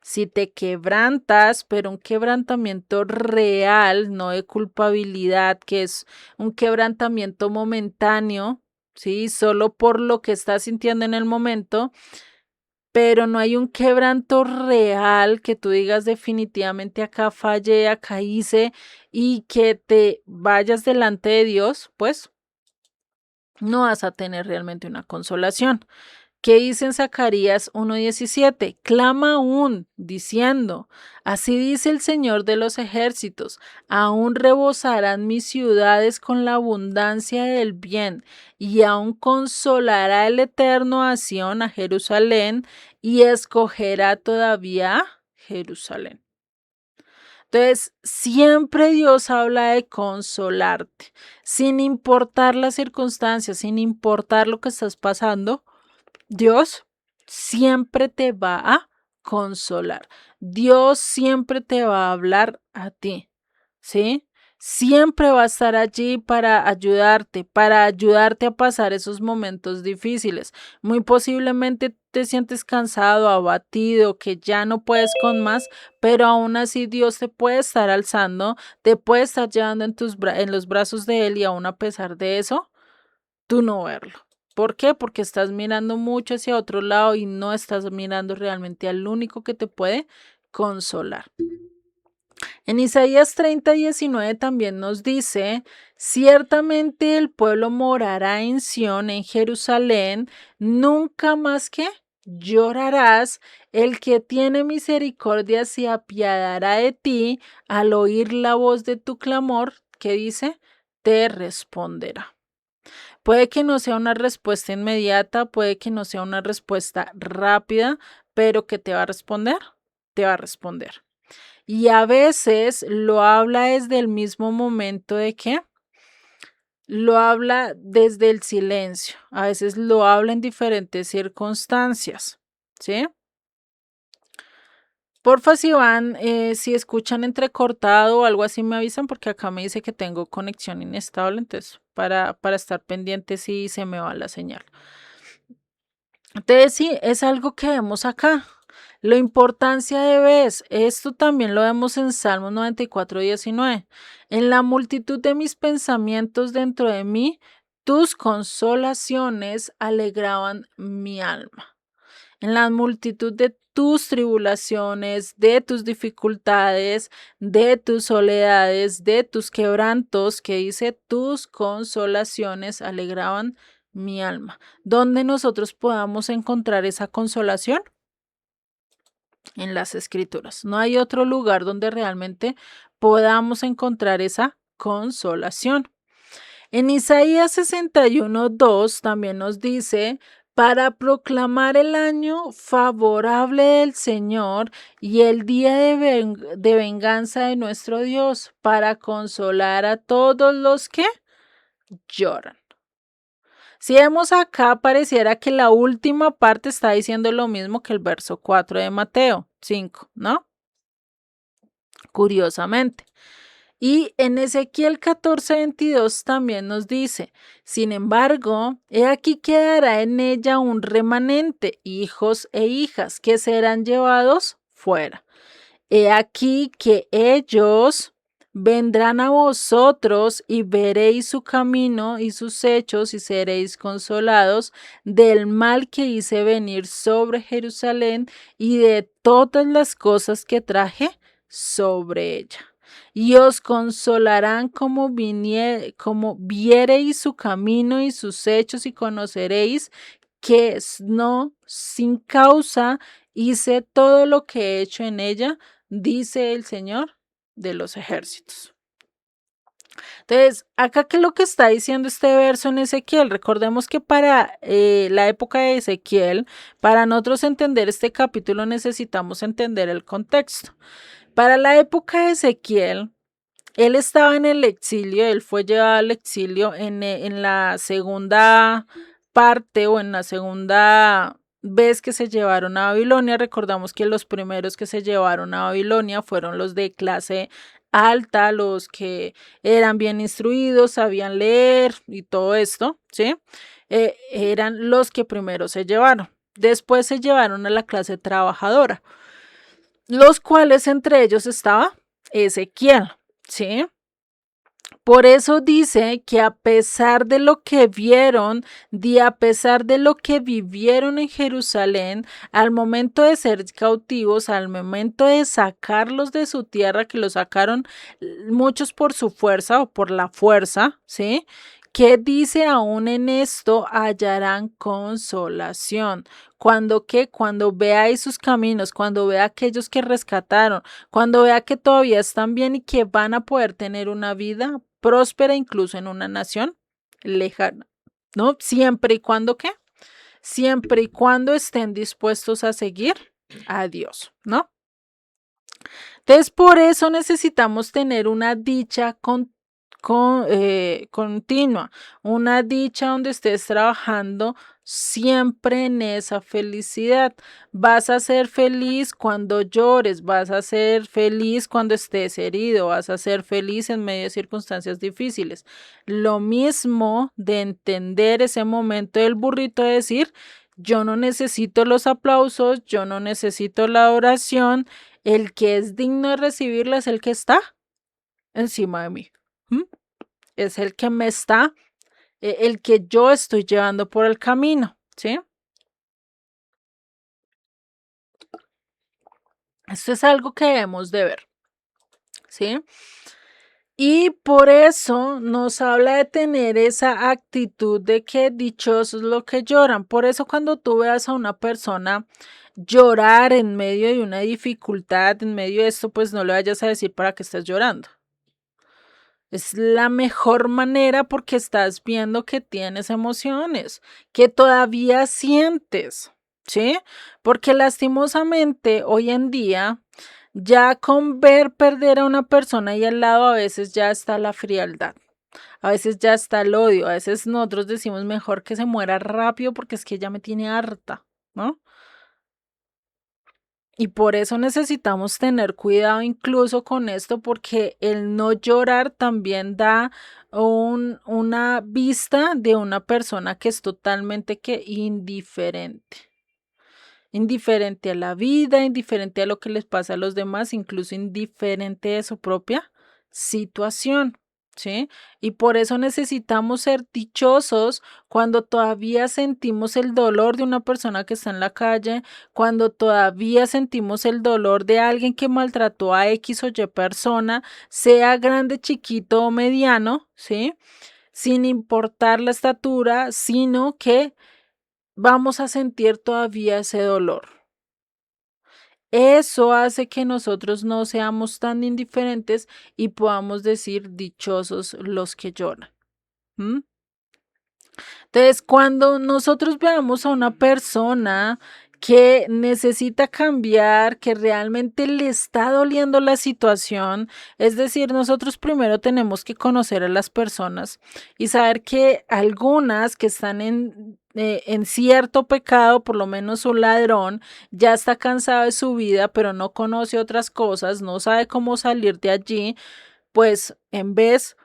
Si te quebrantas, pero un quebrantamiento real, no de culpabilidad, que es un quebrantamiento momentáneo, ¿sí? Solo por lo que estás sintiendo en el momento, pero no hay un quebranto real que tú digas definitivamente acá fallé, acá hice y que te vayas delante de Dios, pues no vas a tener realmente una consolación. ¿Qué dice en Zacarías 1:17? Clama aún, diciendo, así dice el Señor de los ejércitos, aún rebosarán mis ciudades con la abundancia del bien, y aún consolará el Eterno a Sión, a Jerusalén, y escogerá todavía Jerusalén. Entonces, siempre Dios habla de consolarte, sin importar las circunstancias, sin importar lo que estás pasando. Dios siempre te va a consolar. Dios siempre te va a hablar a ti, ¿sí? Siempre va a estar allí para ayudarte a pasar esos momentos difíciles. Muy posiblemente te sientes cansado, abatido, que ya no puedes con más, pero aún así Dios te puede estar alzando, te puede estar llevando en los brazos de Él y aún a pesar de eso, tú no verlo. ¿Por qué? Porque estás mirando mucho hacia otro lado y no estás mirando realmente al único que te puede consolar. En Isaías 30:19 también nos dice, ciertamente el pueblo morará en Sión, en Jerusalén, nunca más que llorarás, el que tiene misericordia se apiadará de ti, al oír la voz de tu clamor, que dice, te responderá. Puede que no sea una respuesta inmediata, puede que no sea una respuesta rápida, pero ¿qué te va a responder? Te va a responder. Y a veces lo habla desde el mismo momento de que lo habla desde el silencio, a veces lo habla en diferentes circunstancias, ¿sí? Porfa, si van, si escuchan entrecortado o algo así, me avisan porque acá me dice que tengo conexión inestable, entonces para estar pendiente si se me va la señal. Entonces sí, es algo que vemos acá. La importancia de ves, esto también lo vemos en Salmos 94:19. En la multitud de mis pensamientos dentro de mí, tus consolaciones alegraban mi alma. En la multitud de tus tribulaciones, de tus dificultades, de tus soledades, de tus quebrantos, que dice, tus consolaciones alegraban mi alma. ¿Dónde nosotros podamos encontrar esa consolación? En las escrituras. No hay otro lugar donde realmente podamos encontrar esa consolación. En Isaías 61:2 también nos dice, para proclamar el año favorable del Señor y el día de venganza de nuestro Dios, para consolar a todos los que lloran. Si vemos acá, pareciera que la última parte está diciendo lo mismo que el verso 4 de Mateo 5, ¿no? Curiosamente. Y en Ezequiel 14:22 también nos dice, sin embargo, he aquí quedará en ella un remanente, hijos e hijas, que serán llevados fuera. He aquí que ellos vendrán a vosotros y veréis su camino y sus hechos y seréis consolados del mal que hice venir sobre Jerusalén y de todas las cosas que traje sobre ella. Y os consolarán como viereis su camino y sus hechos y conoceréis que no sin causa hice todo lo que he hecho en ella, dice el Señor de los ejércitos. Entonces, acá qué es lo que está diciendo este verso en Ezequiel. Recordemos que para la época de Ezequiel, para nosotros entender este capítulo necesitamos entender el contexto. Para la época de Ezequiel, él estaba en el exilio, él fue llevado al exilio en la segunda parte o en la segunda vez que se llevaron a Babilonia. Recordamos que los primeros que se llevaron a Babilonia fueron los de clase alta, los que eran bien instruidos, sabían leer y todo esto, ¿sí? Eran los que primero se llevaron. Después se llevaron a la clase trabajadora, los cuales entre ellos estaba Ezequiel, ¿sí? Por eso dice que a pesar de lo que vieron, a pesar de lo que vivieron en Jerusalén, al momento de ser cautivos, al momento de sacarlos de su tierra, que los sacaron muchos por su fuerza o por la fuerza, ¿sí? ¿Qué dice? Aún en esto hallarán consolación. Cuando que cuando veáis sus caminos, cuando vea aquellos que rescataron, cuando vea que todavía están bien y que van a poder tener una vida próspera incluso en una nación lejana, ¿no? Siempre y cuando ¿qué? Siempre y cuando estén dispuestos a seguir a Dios, ¿no? Entonces, por eso necesitamos tener una dicha continua, una dicha donde estés trabajando siempre en esa felicidad. Vas a ser feliz cuando llores, vas a ser feliz cuando estés herido, vas a ser feliz en medio de circunstancias difíciles. Lo mismo de entender ese momento del burrito de decir, yo no necesito los aplausos, yo no necesito la oración, el que es digno de recibirla es el que está encima de mí. ¿Mm? Es el que me está, el que yo estoy llevando por el camino, ¿sí? Esto es algo que debemos de ver, ¿sí? Y por eso nos habla de tener esa actitud de que dichosos los que lloran. Por eso cuando tú veas a una persona llorar en medio de una dificultad, en medio de esto, pues no le vayas a decir para qué estás llorando. Es la mejor manera porque estás viendo que tienes emociones, que todavía sientes, ¿sí? Porque lastimosamente hoy en día, ya con ver perder a una persona ahí al lado, a veces ya está la frialdad, a veces ya está el odio, a veces nosotros decimos mejor que se muera rápido porque es que ya me tiene harta, ¿no? Y por eso necesitamos tener cuidado incluso con esto, porque el no llorar también da una vista de una persona que es totalmente que indiferente. Indiferente a la vida, indiferente a lo que les pasa a los demás, incluso indiferente de su propia situación. ¿Sí? Y por eso necesitamos ser dichosos cuando todavía sentimos el dolor de una persona que está en la calle, cuando todavía sentimos el dolor de alguien que maltrató a X o Y persona, sea grande, chiquito o mediano, ¿sí? Sin importar la estatura, sino que vamos a sentir todavía ese dolor. Eso hace que nosotros no seamos tan indiferentes y podamos decir dichosos los que lloran. ¿Mm? Entonces, cuando nosotros veamos a una persona que necesita cambiar, que realmente le está doliendo la situación, es decir, nosotros primero tenemos que conocer a las personas y saber que algunas que están en cierto pecado, por lo menos un ladrón, ya está cansado de su vida, pero no conoce otras cosas, no sabe cómo salir de allí, pues en vez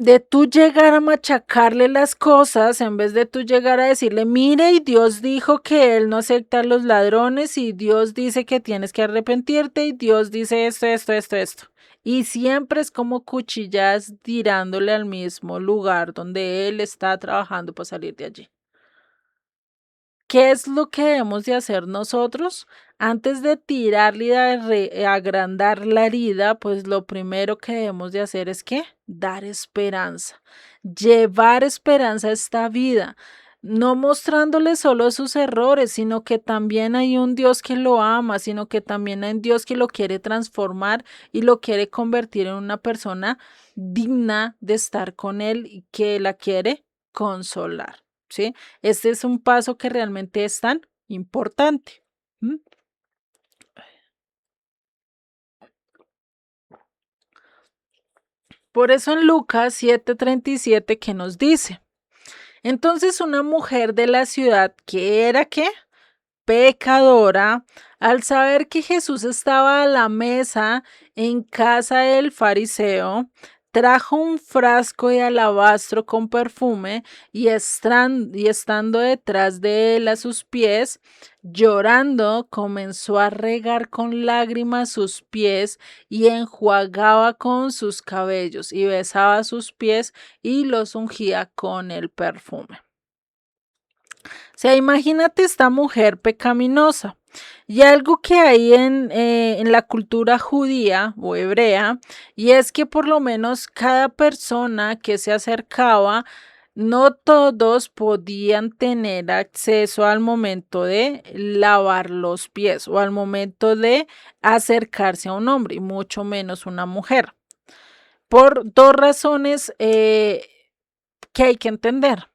de tú llegar a machacarle las cosas, en vez de tú llegar a decirle, mire, y Dios dijo que Él no acepta a los ladrones, y Dios dice que tienes que arrepentirte, y Dios dice esto. Y siempre es como cuchillas tirándole al mismo lugar donde Él está trabajando para salir de allí. ¿Qué es lo que debemos de hacer nosotros? Antes de tirarle y de agrandar la herida, pues lo primero que debemos de hacer es ¿qué? Dar esperanza, llevar esperanza a esta vida, no mostrándole solo sus errores, sino que también hay un Dios que lo ama, sino que también hay un Dios que lo quiere transformar y lo quiere convertir en una persona digna de estar con Él y que la quiere consolar. ¿Sí? Este es un paso que realmente es tan importante. ¿Mm? Por eso en Lucas 7:37 que nos dice, entonces una mujer de la ciudad que era ¿qué? Pecadora, al saber que Jesús estaba a la mesa en casa del fariseo, trajo un frasco de alabastro con perfume y estando detrás de él a sus pies, llorando, comenzó a regar con lágrimas sus pies y enjuagaba con sus cabellos y besaba sus pies y los ungía con el perfume. O sea, imagínate esta mujer pecaminosa. Y algo que hay en la cultura judía o hebrea, y es que por lo menos cada persona que se acercaba, no todos podían tener acceso al momento de lavar los pies o al momento de acercarse a un hombre, y mucho menos una mujer. Por dos razones que hay que entender.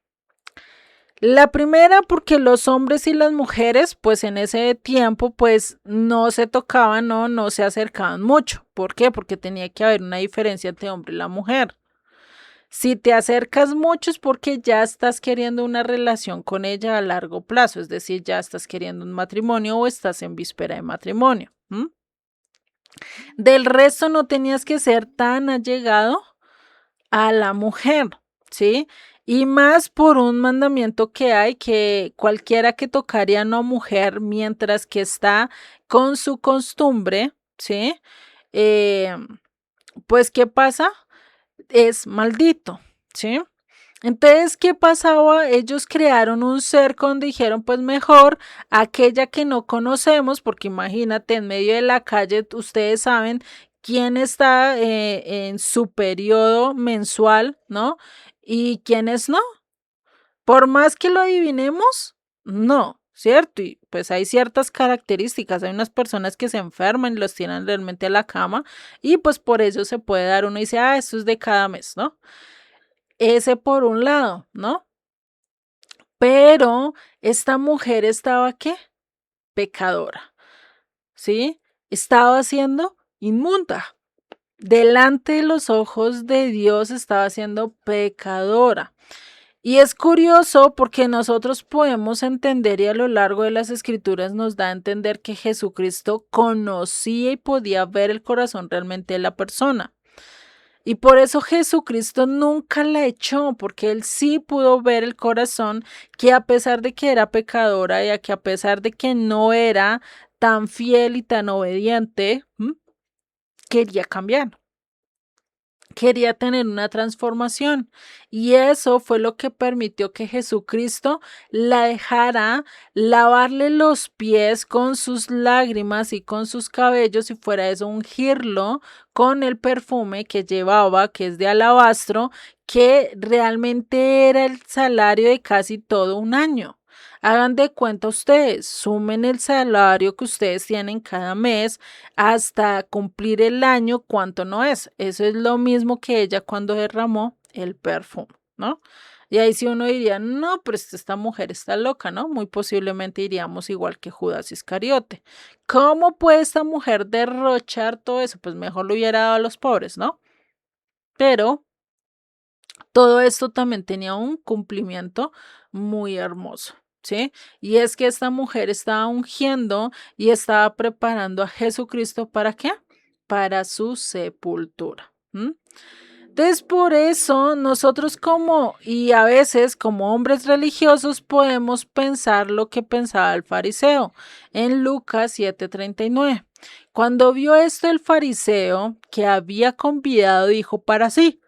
La primera, porque los hombres y las mujeres, pues en ese tiempo, pues no se tocaban o no se acercaban mucho. ¿Por qué? Porque tenía que haber una diferencia entre hombre y la mujer. Si te acercas mucho es porque ya estás queriendo una relación con ella a largo plazo, es decir, ya estás queriendo un matrimonio o estás en víspera de matrimonio. Del resto no tenías que ser tan allegado a la mujer, ¿sí? Y más por un mandamiento que hay que cualquiera que tocaría a una mujer mientras que está con su costumbre, ¿sí? Eh, pues, ¿qué pasa? Es maldito, ¿sí? Entonces, ¿qué pasaba? Ellos crearon un cerco donde dijeron, pues mejor aquella que no conocemos, porque imagínate, en medio de la calle, ustedes saben quién está en su periodo mensual, ¿no? Y quiénes no. Por más que lo adivinemos, no, ¿cierto? Y pues hay ciertas características, hay unas personas que se enferman y los tiran realmente a la cama y pues por eso se puede dar uno y dice, ah, esto es de cada mes, ¿no? Ese por un lado, ¿no? Pero esta mujer estaba, ¿qué? Pecadora, ¿sí? Estaba siendo inmunda. Delante de los ojos de Dios estaba siendo pecadora. Y es curioso porque nosotros podemos entender y a lo largo de las escrituras nos da a entender que Jesucristo conocía y podía ver el corazón realmente de la persona. Y por eso Jesucristo nunca la echó, porque él sí pudo ver el corazón que a pesar de que era pecadora y a que a pesar de que no era tan fiel y tan obediente, quería cambiar. Quería tener una transformación y eso fue lo que permitió que Jesucristo la dejara lavarle los pies con sus lágrimas y con sus cabellos y fuera eso ungirlo con el perfume que llevaba, que es de alabastro, que realmente era el salario de casi todo un año. Hagan de cuenta ustedes, sumen el salario que ustedes tienen cada mes hasta cumplir el año, ¿cuánto no es? Eso es lo mismo que ella cuando derramó el perfume, ¿no? Y ahí sí uno diría, no, pero esta mujer está loca, ¿no? Muy posiblemente iríamos igual que Judas Iscariote. ¿Cómo puede esta mujer derrochar todo eso? Pues mejor lo hubiera dado a los pobres, ¿no? Pero todo esto también tenía un cumplimiento muy hermoso, ¿sí? Y es que esta mujer estaba ungiendo y estaba preparando a Jesucristo ¿para qué? Para su sepultura. Entonces, por eso nosotros y a veces como hombres religiosos podemos pensar lo que pensaba el fariseo en Lucas 7:39. Cuando vio esto el fariseo que había convidado, dijo para sí,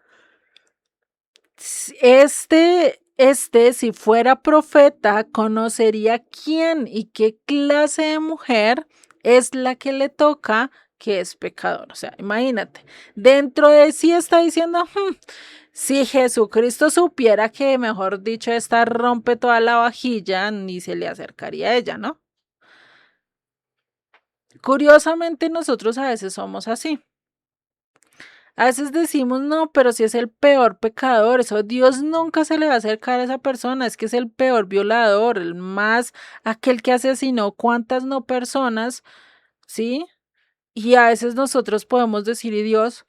si fuera profeta, conocería quién y qué clase de mujer es la que le toca que es pecador. O sea, imagínate, dentro de sí está diciendo, si Jesucristo supiera que, mejor dicho, esta rompe toda la vajilla, ni se le acercaría a ella, ¿no? Curiosamente, nosotros a veces somos así. A veces decimos, no, pero si es el peor pecador, eso Dios nunca se le va a acercar a esa persona, es que es el peor violador, el más, aquel que asesinó cuántas no personas, ¿sí? Y a veces nosotros podemos decir, y Dios,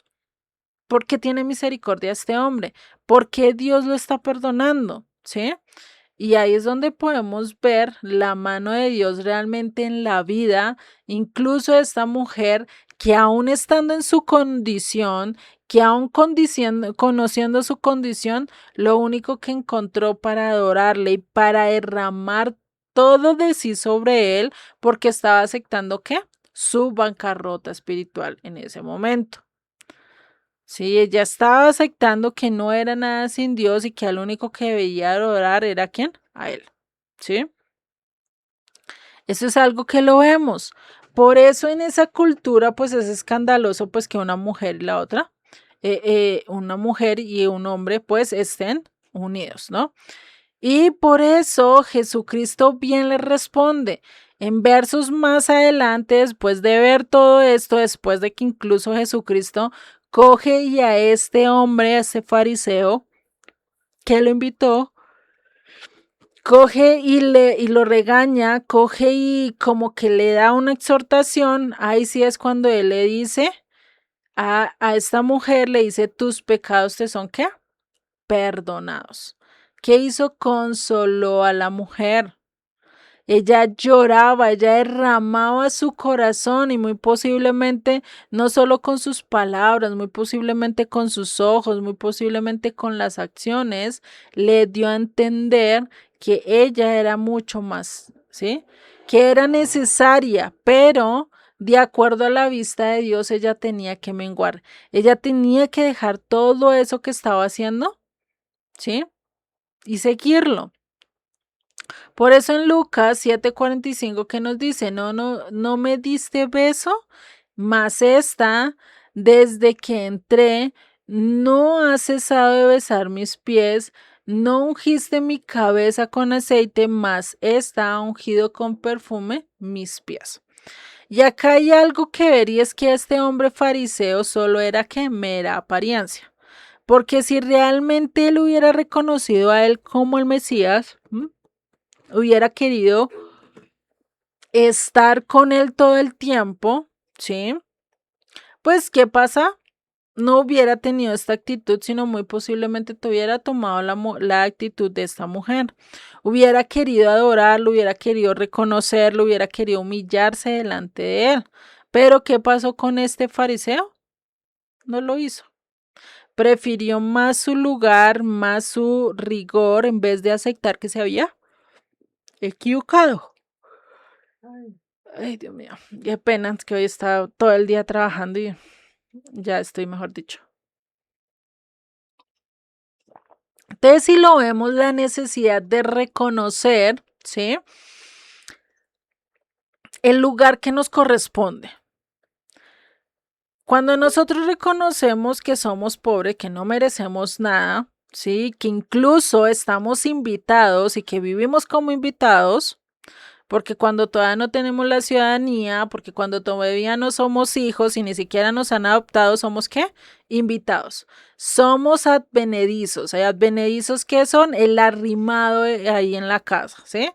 ¿por qué tiene misericordia a este hombre? ¿Por qué Dios lo está perdonando? ¿Sí? Y ahí es donde podemos ver la mano de Dios realmente en la vida, incluso de esta mujer que aún estando en su condición, que aun conociendo su condición, lo único que encontró para adorarle y para derramar todo de sí sobre él, porque estaba aceptando ¿qué? Su bancarrota espiritual en ese momento. Sí, ella estaba aceptando que no era nada sin Dios y que al único que debía adorar era ¿quién? A él. ¿Sí? Eso es algo que lo vemos. Por eso en esa cultura pues es escandaloso pues que una mujer y la otra, una mujer y un hombre pues estén unidos, ¿no? Y por eso Jesucristo bien le responde. En versos más adelante, después de ver todo esto, después de que incluso Jesucristo coge y a este hombre, a este fariseo que lo invitó, coge y lo regaña, coge y como que le da una exhortación. Ahí sí es cuando él le dice a esta mujer, le dice, tus pecados te son ¿qué? Perdonados. ¿Qué hizo? Consoló a la mujer. Ella lloraba, ella derramaba su corazón y muy posiblemente, no solo con sus palabras, muy posiblemente con sus ojos, muy posiblemente con las acciones, le dio a entender que ella era mucho más, ¿sí? Que era necesaria, pero de acuerdo a la vista de Dios, ella tenía que menguar, ella tenía que dejar todo eso que estaba haciendo, ¿sí? Y seguirlo. Por eso en Lucas 7:45 que nos dice, no me diste beso, mas esta, desde que entré, no has cesado de besar mis pies, no ungiste mi cabeza con aceite, mas esta ha ungido con perfume mis pies. Y acá hay algo que ver y es que este hombre fariseo solo era que mera apariencia. Porque si realmente él hubiera reconocido a él como el Mesías, hubiera querido estar con él todo el tiempo, ¿sí? Pues, ¿qué pasa? No hubiera tenido esta actitud, sino muy posiblemente te hubiera tomado la actitud de esta mujer. Hubiera querido adorarlo, hubiera querido reconocerlo, hubiera querido humillarse delante de él. Pero, ¿qué pasó con este fariseo? No lo hizo. Prefirió más su lugar, más su rigor, en vez de aceptar que se había equivocado. Ay, Dios mío, qué pena es que hoy he estado todo el día trabajando y ya estoy, mejor dicho. Entonces, si lo vemos, la necesidad de reconocer, ¿sí? El lugar que nos corresponde. Cuando nosotros reconocemos que somos pobres, que no merecemos nada, ¿sí? Que incluso estamos invitados y que vivimos como invitados, porque cuando todavía no tenemos la ciudadanía, porque cuando todavía no somos hijos y ni siquiera nos han adoptado, ¿somos qué? Invitados. Somos advenedizos. ¿Hay advenedizos qué son? El arrimado ahí en la casa, ¿sí?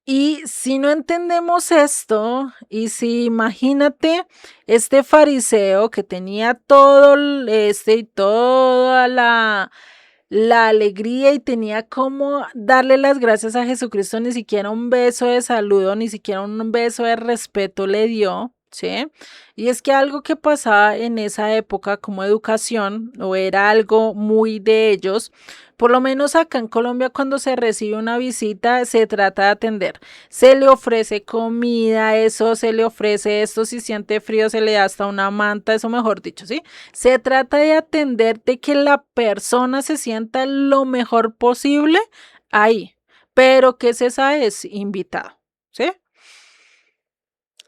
Y si no entendemos esto, y si imagínate este fariseo que tenía todo y toda la alegría y tenía como darle las gracias a Jesucristo, ni siquiera un beso de saludo, ni siquiera un beso de respeto le dio, ¿sí? Y es que algo que pasaba en esa época como educación, o era algo muy de ellos, por lo menos acá en Colombia cuando se recibe una visita se trata de atender. Se le ofrece comida, eso, se le ofrece esto, si siente frío se le da hasta una manta, eso mejor dicho, ¿sí? Se trata de atender de que la persona se sienta lo mejor posible ahí, pero que se sabe es invitado, ¿sí?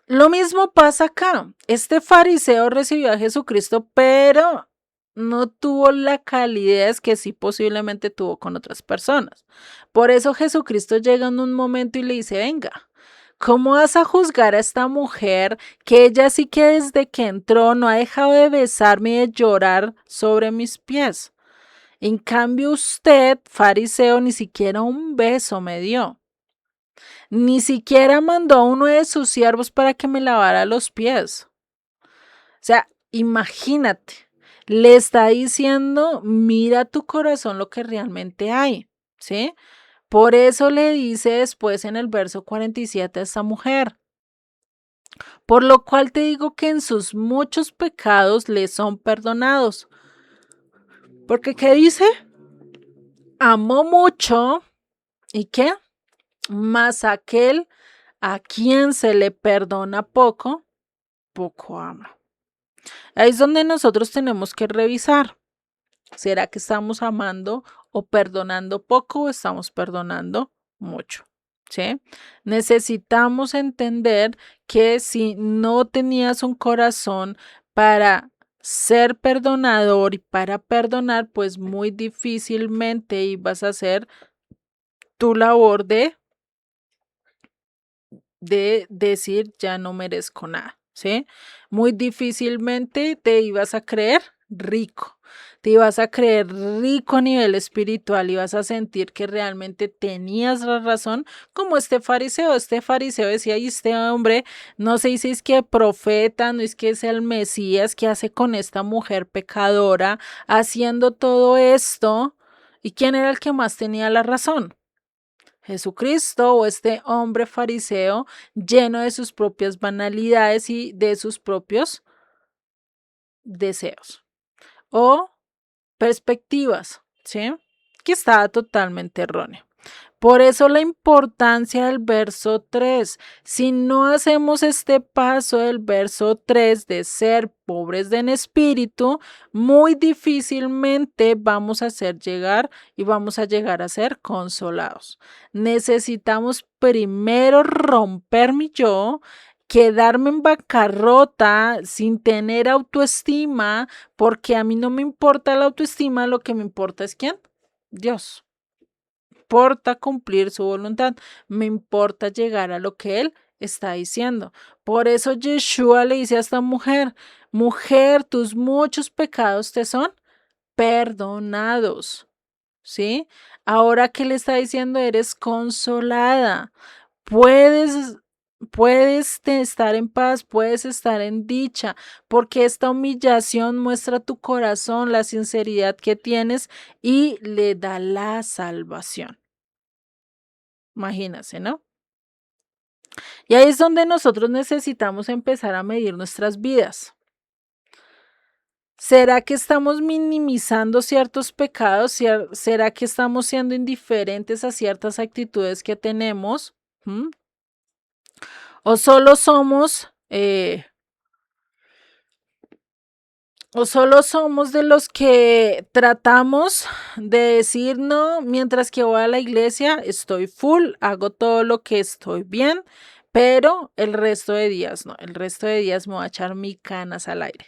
Lo mismo pasa acá. Este fariseo recibió a Jesucristo, pero no tuvo la calidez que sí posiblemente tuvo con otras personas. Por eso Jesucristo llega en un momento y le dice, venga, ¿cómo vas a juzgar a esta mujer que ella sí que desde que entró no ha dejado de besarme y de llorar sobre mis pies? En cambio usted, fariseo, ni siquiera un beso me dio. Ni siquiera mandó a uno de sus siervos para que me lavara los pies. O sea, imagínate, le está diciendo, mira tu corazón lo que realmente hay, ¿sí? Por eso le dice después en el verso 47 a esta mujer, Por lo cual te digo que en sus muchos pecados le son perdonados. Porque ¿qué dice? Amó mucho. ¿Y qué? Mas aquel a quien se le perdona poco, poco ama. Ahí es donde nosotros tenemos que revisar. ¿Será que estamos amando o perdonando poco o estamos perdonando mucho? ¿Sí? Necesitamos entender que si no tenías un corazón para ser perdonador y para perdonar, pues muy difícilmente ibas a hacer tu labor de decir ya no merezco nada, ¿sí? Muy difícilmente te ibas a creer rico, te ibas a creer rico a nivel espiritual y vas a sentir que realmente tenías la razón, como este fariseo decía, y este hombre, no sé si es que profeta, no es que es el Mesías, que hace con esta mujer pecadora, haciendo todo esto, ¿y quién era el que más tenía la razón? Jesucristo o este hombre fariseo lleno de sus propias banalidades y de sus propios deseos o perspectivas, ¿sí? Que estaba totalmente erróneo. Por eso la importancia del verso 3. Si no hacemos este paso del verso 3 de ser pobres en espíritu, muy difícilmente vamos a hacer llegar y vamos a llegar a ser consolados. Necesitamos primero romper mi yo, quedarme en bancarrota sin tener autoestima, porque a mí no me importa la autoestima, lo que me importa es quién, Dios. Importa cumplir su voluntad, me importa llegar a lo que él está diciendo. Por eso Yeshua le dice a esta mujer, mujer, tus muchos pecados te son perdonados. ¿Sí? Ahora que le está diciendo, eres consolada. Puedes Puedes estar en paz, puedes estar en dicha, porque esta humillación muestra tu corazón, la sinceridad que tienes y le da la salvación. Imagínense, ¿no? Y ahí es donde nosotros necesitamos empezar a medir nuestras vidas. ¿Será que estamos minimizando ciertos pecados? ¿Será que estamos siendo indiferentes a ciertas actitudes que tenemos? ¿Mm? ¿O solo somos o solo somos de los que tratamos de decir no, mientras que voy a la iglesia, estoy full, hago todo lo que estoy bien, pero el resto de días no, el resto de días me voy a echar mi canas al aire.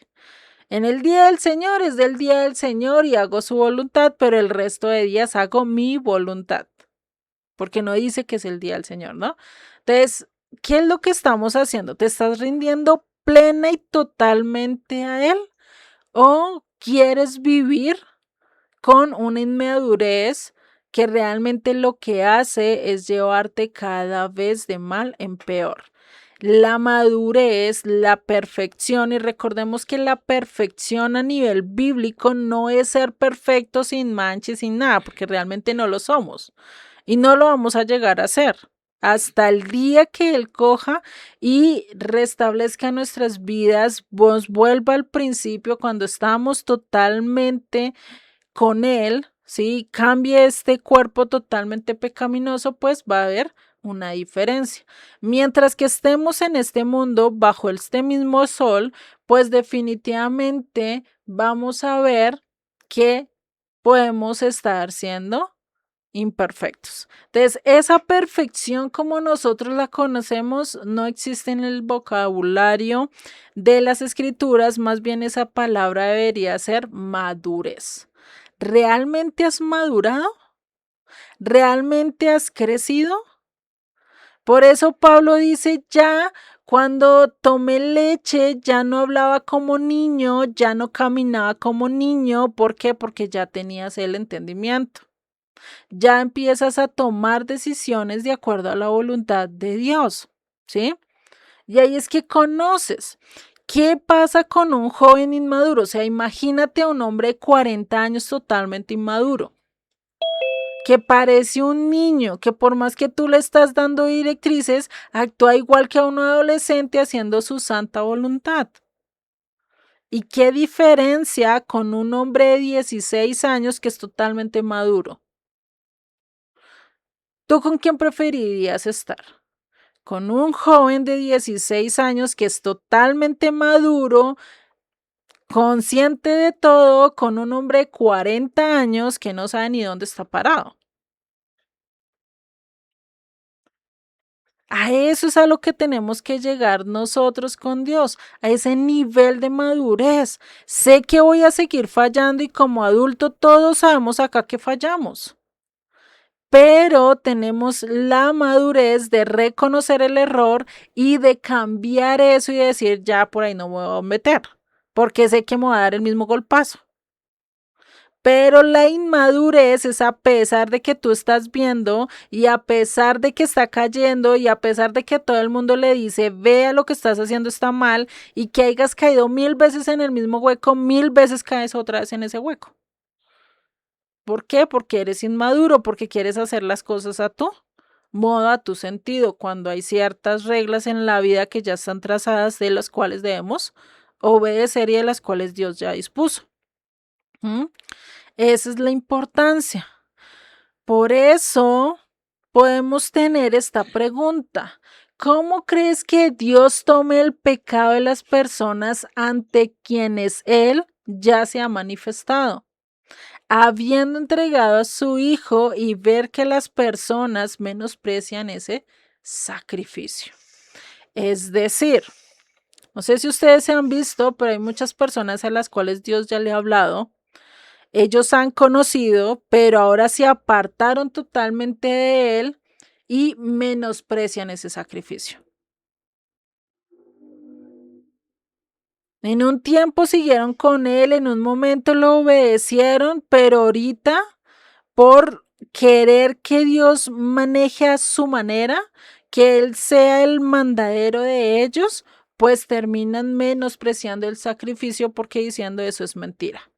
En el día del Señor es del día del Señor y hago su voluntad, pero el resto de días hago mi voluntad, porque no dice que es el día del Señor, ¿no? Entonces, ¿qué es lo que estamos haciendo? ¿Te estás rindiendo plena y totalmente a Él? ¿O quieres vivir con una inmadurez que realmente lo que hace es llevarte cada vez de mal en peor? La madurez, la perfección, y recordemos que la perfección a nivel bíblico no es ser perfecto sin manches, sin nada, porque realmente no lo somos y no lo vamos a llegar a hacer hasta el día que Él coja y restablezca nuestras vidas, nos vuelva al principio cuando estábamos totalmente con Él, ¿sí? Cambie este cuerpo totalmente pecaminoso, pues va a haber una diferencia. Mientras que estemos en este mundo bajo este mismo sol, pues definitivamente vamos a ver que podemos estar siendo imperfectos. Entonces, esa perfección como nosotros la conocemos no existe en el vocabulario de las escrituras, más bien esa palabra debería ser madurez. ¿Realmente has madurado? ¿Realmente has crecido? Por eso Pablo dice, ya cuando tomé leche, ya no hablaba como niño, ya no caminaba como niño. ¿Por qué? Porque ya tenías el entendimiento. Ya empiezas a tomar decisiones de acuerdo a la voluntad de Dios, ¿sí? Y ahí es que conoces. ¿Qué pasa con un joven inmaduro? O sea, imagínate a un hombre de 40 años totalmente inmaduro. que parece un niño, que por más que tú le estás dando directrices, actúa igual que a un adolescente haciendo su santa voluntad. ¿Y qué diferencia con un hombre de 16 años que es totalmente maduro? ¿Tú con quién preferirías estar? ¿Con un joven de 16 años que es totalmente maduro, consciente de todo, con un hombre de 40 años que no sabe ni dónde está parado? A eso es a lo que tenemos que llegar nosotros con Dios, a ese nivel de madurez. Sé que voy a seguir fallando y como adulto todos sabemos acá que fallamos, pero tenemos la madurez de reconocer el error y de cambiar eso y decir, ya por ahí no me voy a meter, porque sé que me va a dar el mismo golpazo. Pero la inmadurez es a pesar de que tú estás viendo y a pesar de que está cayendo y a pesar de que todo el mundo le dice, vea lo que estás haciendo está mal y que hayas caído 1000 veces en el mismo hueco, 1000 veces caes otra vez en ese hueco. ¿Por qué? Porque eres inmaduro, porque quieres hacer las cosas a tu modo, a tu sentido, cuando hay ciertas reglas en la vida que ya están trazadas de las cuales debemos obedecer y de las cuales Dios ya dispuso. ¿Mm? Esa es la importancia. Por eso podemos tener esta pregunta. ¿Cómo crees que Dios tome el pecado de las personas ante quienes Él ya se ha manifestado? Habiendo entregado a su Hijo y ver que las personas menosprecian ese sacrificio. Es decir, no sé si ustedes se han visto, pero hay muchas personas a las cuales Dios ya le ha hablado. Ellos han conocido, pero ahora se apartaron totalmente de Él y menosprecian ese sacrificio. En un tiempo siguieron con Él, en un momento lo obedecieron, pero ahorita por querer que Dios maneje a su manera, que Él sea el mandadero de ellos, pues terminan menospreciando el sacrificio porque diciendo eso es mentira.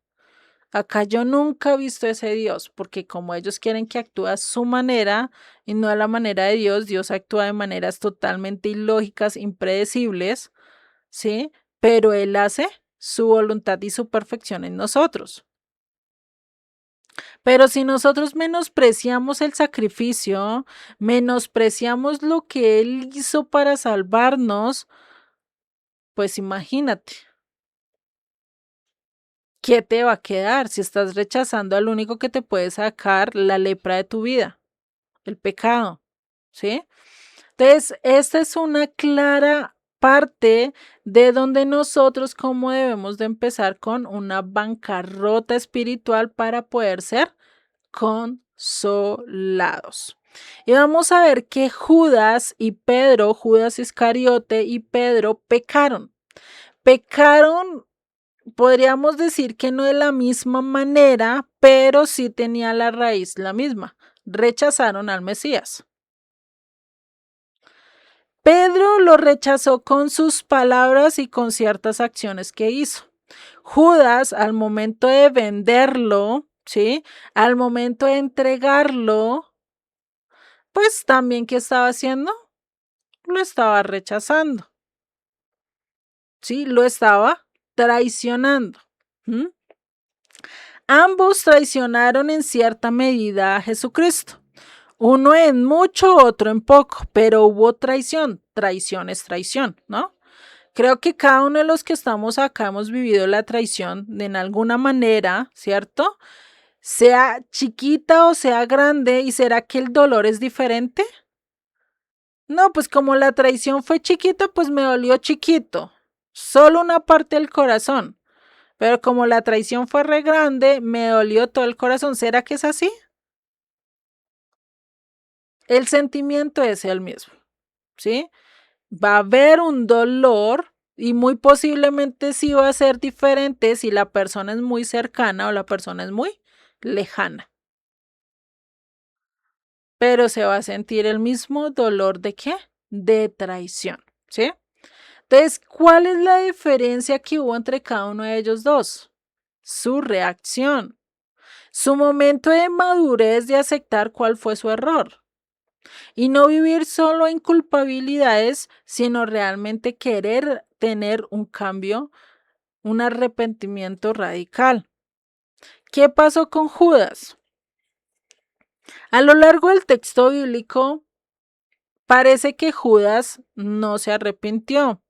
Acá yo nunca he visto ese Dios, porque como ellos quieren que actúe a su manera y no a la manera de Dios, Dios actúa de maneras totalmente ilógicas, impredecibles, ¿sí? Pero Él hace su voluntad y su perfección en nosotros. Pero si nosotros menospreciamos el sacrificio, menospreciamos lo que Él hizo para salvarnos, pues imagínate, ¿qué te va a quedar si estás rechazando al único que te puede sacar la lepra de tu vida, el pecado? ¿Sí? Entonces, esta es una clara parte de donde nosotros cómo debemos de empezar con una bancarrota espiritual para poder ser consolados. Y vamos a ver que Judas y Pedro, Judas Iscariote y Pedro pecaron. Pecaron, podríamos decir que no de la misma manera, pero sí tenía la raíz la misma. Rechazaron al Mesías. Pedro lo rechazó con sus palabras y con ciertas acciones que hizo. Judas, al momento de venderlo, ¿sí? Al momento de entregarlo, pues también, ¿qué estaba haciendo? Lo estaba rechazando, ¿sí? Lo estaba traicionando. ¿Mm? Ambos traicionaron en cierta medida a Jesucristo. Uno en mucho, otro en poco, pero hubo traición. Traición es traición, ¿no? Creo que cada uno de los que estamos acá hemos vivido la traición de en alguna manera, ¿cierto? Sea chiquita o sea grande, ¿y será que el dolor es diferente? No, pues como la traición fue chiquita, pues me dolió chiquito, solo una parte del corazón. Pero como la traición fue re grande, me dolió todo el corazón. ¿Será que es así? El sentimiento es el mismo, ¿sí? Va a haber un dolor y muy posiblemente sí va a ser diferente si la persona es muy cercana o la persona es muy lejana. Pero se va a sentir el mismo dolor de qué? De traición, ¿sí? Entonces, ¿cuál es la diferencia que hubo entre cada uno de ellos dos? Su reacción. Su momento de madurez de aceptar cuál fue su error. Y no vivir solo en culpabilidades, sino realmente querer tener un cambio, un arrepentimiento radical. ¿Qué pasó con Judas? A lo largo del texto bíblico, parece que Judas no se arrepintió.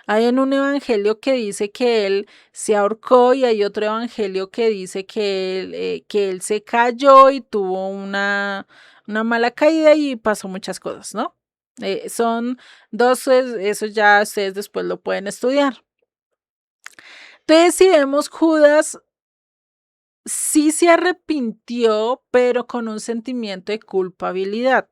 Hay en un evangelio que dice que él se ahorcó y hay otro evangelio que dice que él se cayó y tuvo una mala caída y pasó muchas cosas, ¿no? Son dos, eso ya ustedes después lo pueden estudiar. Entonces, si vemos Judas, sí se arrepintió, pero con un sentimiento de culpabilidad.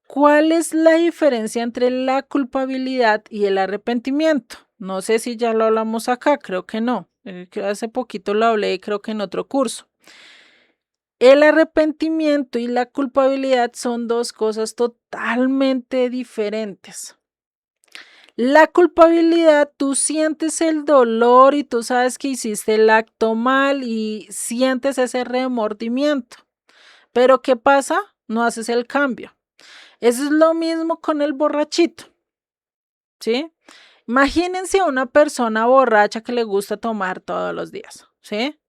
¿Cuál es la diferencia entre la culpabilidad y el arrepentimiento? No sé si ya lo hablamos acá, creo que no. Que hace poquito lo hablé, creo que en otro curso. El arrepentimiento y la culpabilidad son dos cosas totalmente diferentes. La culpabilidad, tú sientes el dolor y tú sabes que hiciste el acto mal y sientes ese remordimiento. Pero ¿qué pasa? No haces el cambio. Eso es lo mismo con el borrachito, ¿sí? Imagínense a una persona borracha que le gusta tomar todos los días, ¿sí?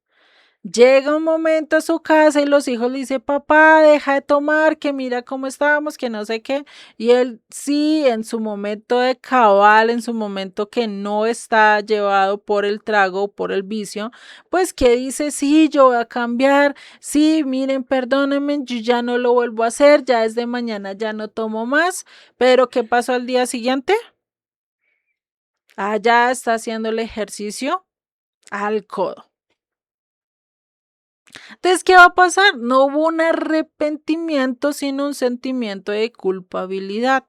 Llega un momento a su casa y los hijos le dicen, papá, deja de tomar, que mira cómo estamos, que no sé qué. Y él sí, en su momento de cabal, en su momento que no está llevado por el trago, por el vicio, pues que dice, sí, yo voy a cambiar, sí, miren, perdónenme, yo ya no lo vuelvo a hacer, ya desde mañana ya no tomo más. Pero ¿qué pasó al día siguiente? Allá está haciendo el ejercicio al codo. Entonces, ¿qué va a pasar? No hubo un arrepentimiento, sino un sentimiento de culpabilidad.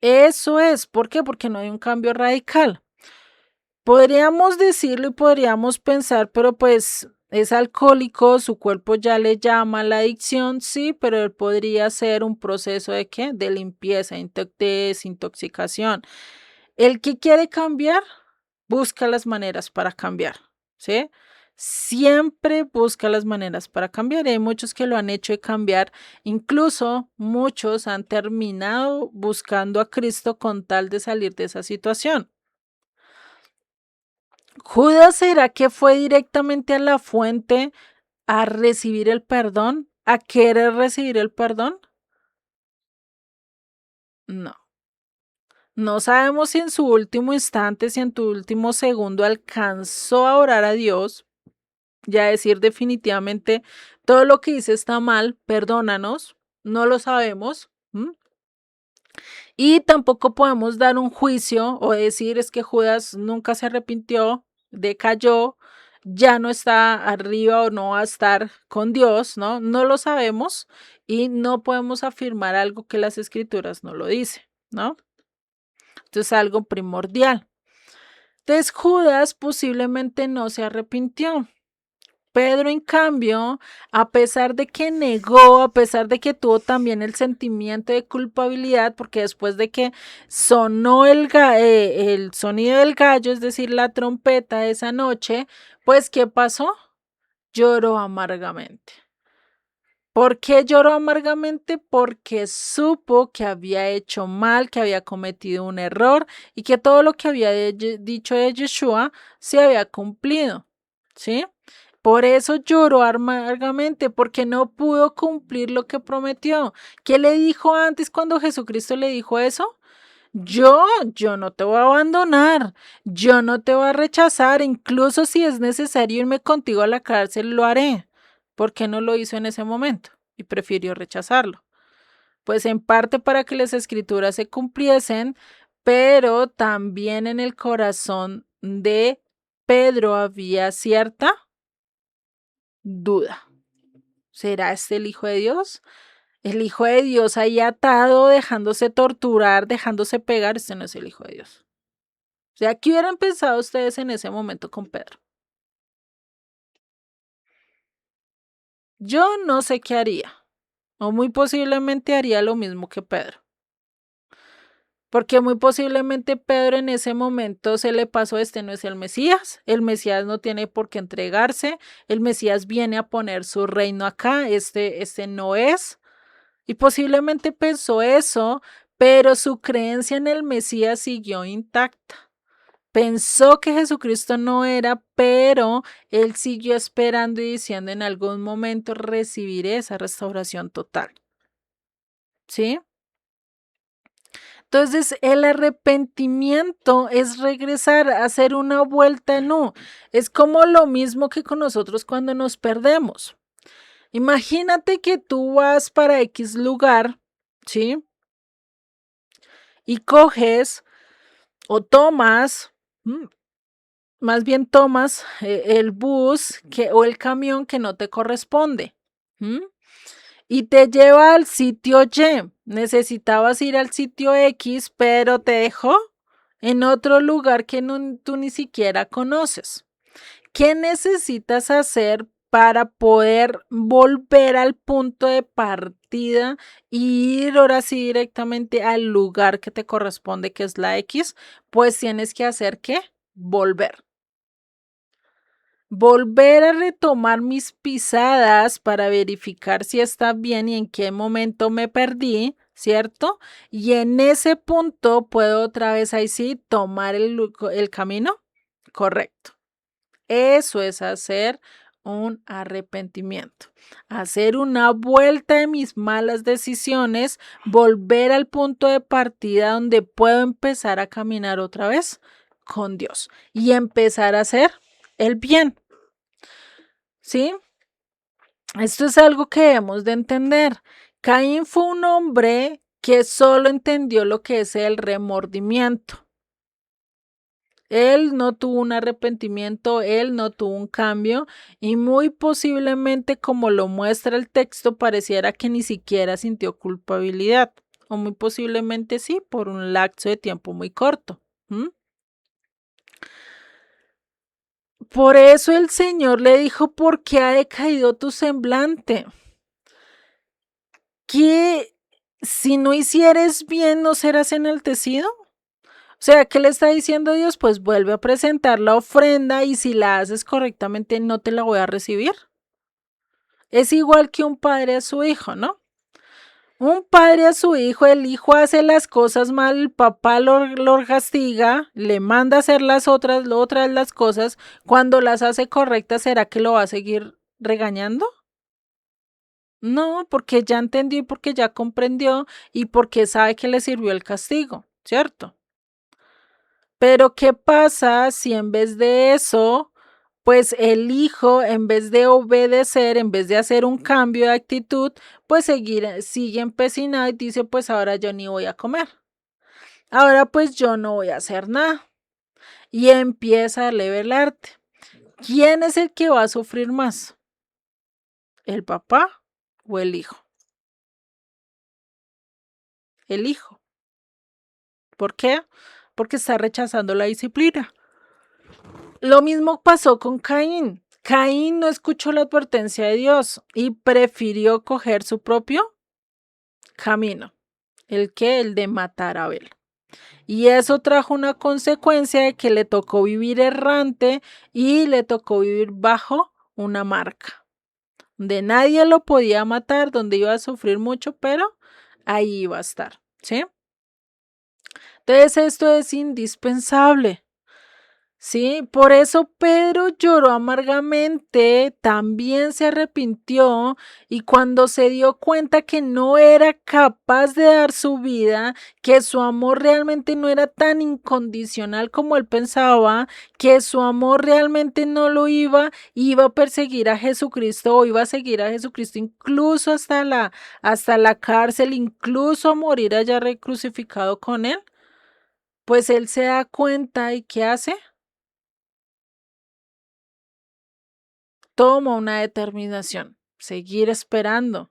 Eso es, ¿por qué? Porque no hay un cambio radical. Podríamos decirlo y podríamos pensar, pero pues es alcohólico, su cuerpo ya le llama la adicción, sí, pero él podría ser un proceso de qué? De limpieza, de desintoxicación. El que quiere cambiar, busca las maneras para cambiar, ¿sí? Siempre busca las maneras para cambiar. Y hay muchos que lo han hecho de cambiar. Incluso muchos han terminado buscando a Cristo con tal de salir de esa situación. ¿Judas será que fue directamente a la fuente a recibir el perdón? ¿A querer recibir el perdón? No. No sabemos si en su último instante, si en tu último segundo alcanzó a orar a Dios y a decir definitivamente todo lo que hice está mal, perdónanos. No lo sabemos. Y tampoco podemos dar un juicio o decir es que Judas nunca se arrepintió, decayó, ya no está arriba o no va a estar con Dios, ¿no? No lo sabemos y no podemos afirmar algo que las escrituras no lo dicen, ¿no? Esto es algo primordial. Entonces Judas posiblemente no se arrepintió. Pedro, en cambio, a pesar de que negó, a pesar de que tuvo también el sentimiento de culpabilidad, porque después de que sonó el sonido del gallo, es decir, la trompeta esa noche, pues ¿qué pasó? Lloró amargamente. ¿Por qué lloró amargamente? Porque supo que había hecho mal, que había cometido un error y que todo lo que había dicho de Yeshua se había cumplido, ¿sí? Por eso lloró amargamente, porque no pudo cumplir lo que prometió. ¿Qué le dijo antes cuando Jesucristo le dijo eso? Yo no te voy a abandonar, yo no te voy a rechazar, incluso si es necesario irme contigo a la cárcel, lo haré. ¿Por qué no lo hizo en ese momento? Y prefirió rechazarlo. Pues en parte para que las escrituras se cumpliesen, pero también en el corazón de Pedro había cierta duda. ¿Será este el Hijo de Dios? El Hijo de Dios ahí atado, dejándose torturar, dejándose pegar, este no es el Hijo de Dios. O sea, ¿qué hubieran pensado ustedes en ese momento con Pedro? Yo no sé qué haría, o muy posiblemente haría lo mismo que Pedro. Porque muy posiblemente Pedro en ese momento se le pasó, este no es el Mesías no tiene por qué entregarse, el Mesías viene a poner su reino acá, este no es. Y posiblemente pensó eso, pero su creencia en el Mesías siguió intacta. Pensó que Jesucristo no era, pero él siguió esperando y diciendo en algún momento recibiré esa restauración total. ¿Sí? Entonces, el arrepentimiento es regresar a hacer una vuelta, no. Es como lo mismo que con nosotros cuando nos perdemos. Imagínate que tú vas para X lugar, ¿sí? Y coges o tomas, más bien tomas el bus o el camión que no te corresponde. Y te lleva al sitio Y. Necesitabas ir al sitio X, pero te dejó en otro lugar que tú ni siquiera conoces. ¿Qué necesitas hacer para poder volver al punto de partida y ir ahora sí directamente al lugar que te corresponde, que es la X? Pues tienes que hacer ¿qué? Volver. Volver a retomar mis pisadas para verificar si está bien y en qué momento me perdí, ¿cierto? Y en ese punto puedo otra vez ahí sí tomar el camino correcto. Eso es hacer un arrepentimiento, hacer una vuelta de mis malas decisiones, volver al punto de partida donde puedo empezar a caminar otra vez con Dios y empezar a hacer el bien. ¿Sí? Esto es algo que debemos de entender. Caín fue un hombre que solo entendió lo que es el remordimiento. Él no tuvo un arrepentimiento, él no tuvo un cambio y muy posiblemente, como lo muestra el texto, pareciera que ni siquiera sintió culpabilidad o muy posiblemente sí, por un lapso de tiempo muy corto. Por eso el Señor le dijo: ¿por qué ha decaído tu semblante? Que si no hicieres bien, ¿no serás enaltecido? O sea, ¿qué le está diciendo Dios? Pues vuelve a presentar la ofrenda y si la haces correctamente, no te la voy a recibir. Es igual que un padre a su hijo, ¿no? Un padre a su hijo, el hijo hace las cosas mal, el papá lo castiga, le manda a hacer las otras las cosas. Cuando las hace correctas, ¿será que lo va a seguir regañando? No, porque ya entendió y porque ya comprendió y porque sabe que le sirvió el castigo, ¿cierto? Pero ¿qué pasa si en vez de eso, pues el hijo, en vez de obedecer, en vez de hacer un cambio de actitud, pues sigue empecinado y dice: pues ahora yo ni voy a comer. Ahora pues yo no voy a hacer nada. Y empieza a revelarte. ¿Quién es el que va a sufrir más? ¿El papá o el hijo? El hijo. ¿Por qué? Porque está rechazando la disciplina. Lo mismo pasó con Caín. Caín no escuchó la advertencia de Dios y prefirió coger su propio camino, el de matar a Abel. Y eso trajo una consecuencia de que le tocó vivir errante y le tocó vivir bajo una marca, donde nadie lo podía matar, donde iba a sufrir mucho, pero ahí iba a estar, ¿sí? Entonces esto es indispensable. Sí, por eso Pedro lloró amargamente, también se arrepintió y cuando se dio cuenta que no era capaz de dar su vida, que su amor realmente no era tan incondicional como él pensaba, que su amor realmente no lo iba a perseguir a Jesucristo o iba a seguir a Jesucristo incluso hasta la cárcel, incluso a morir allá crucificado con él, pues él se da cuenta y ¿qué hace? Toma una determinación, seguir esperando.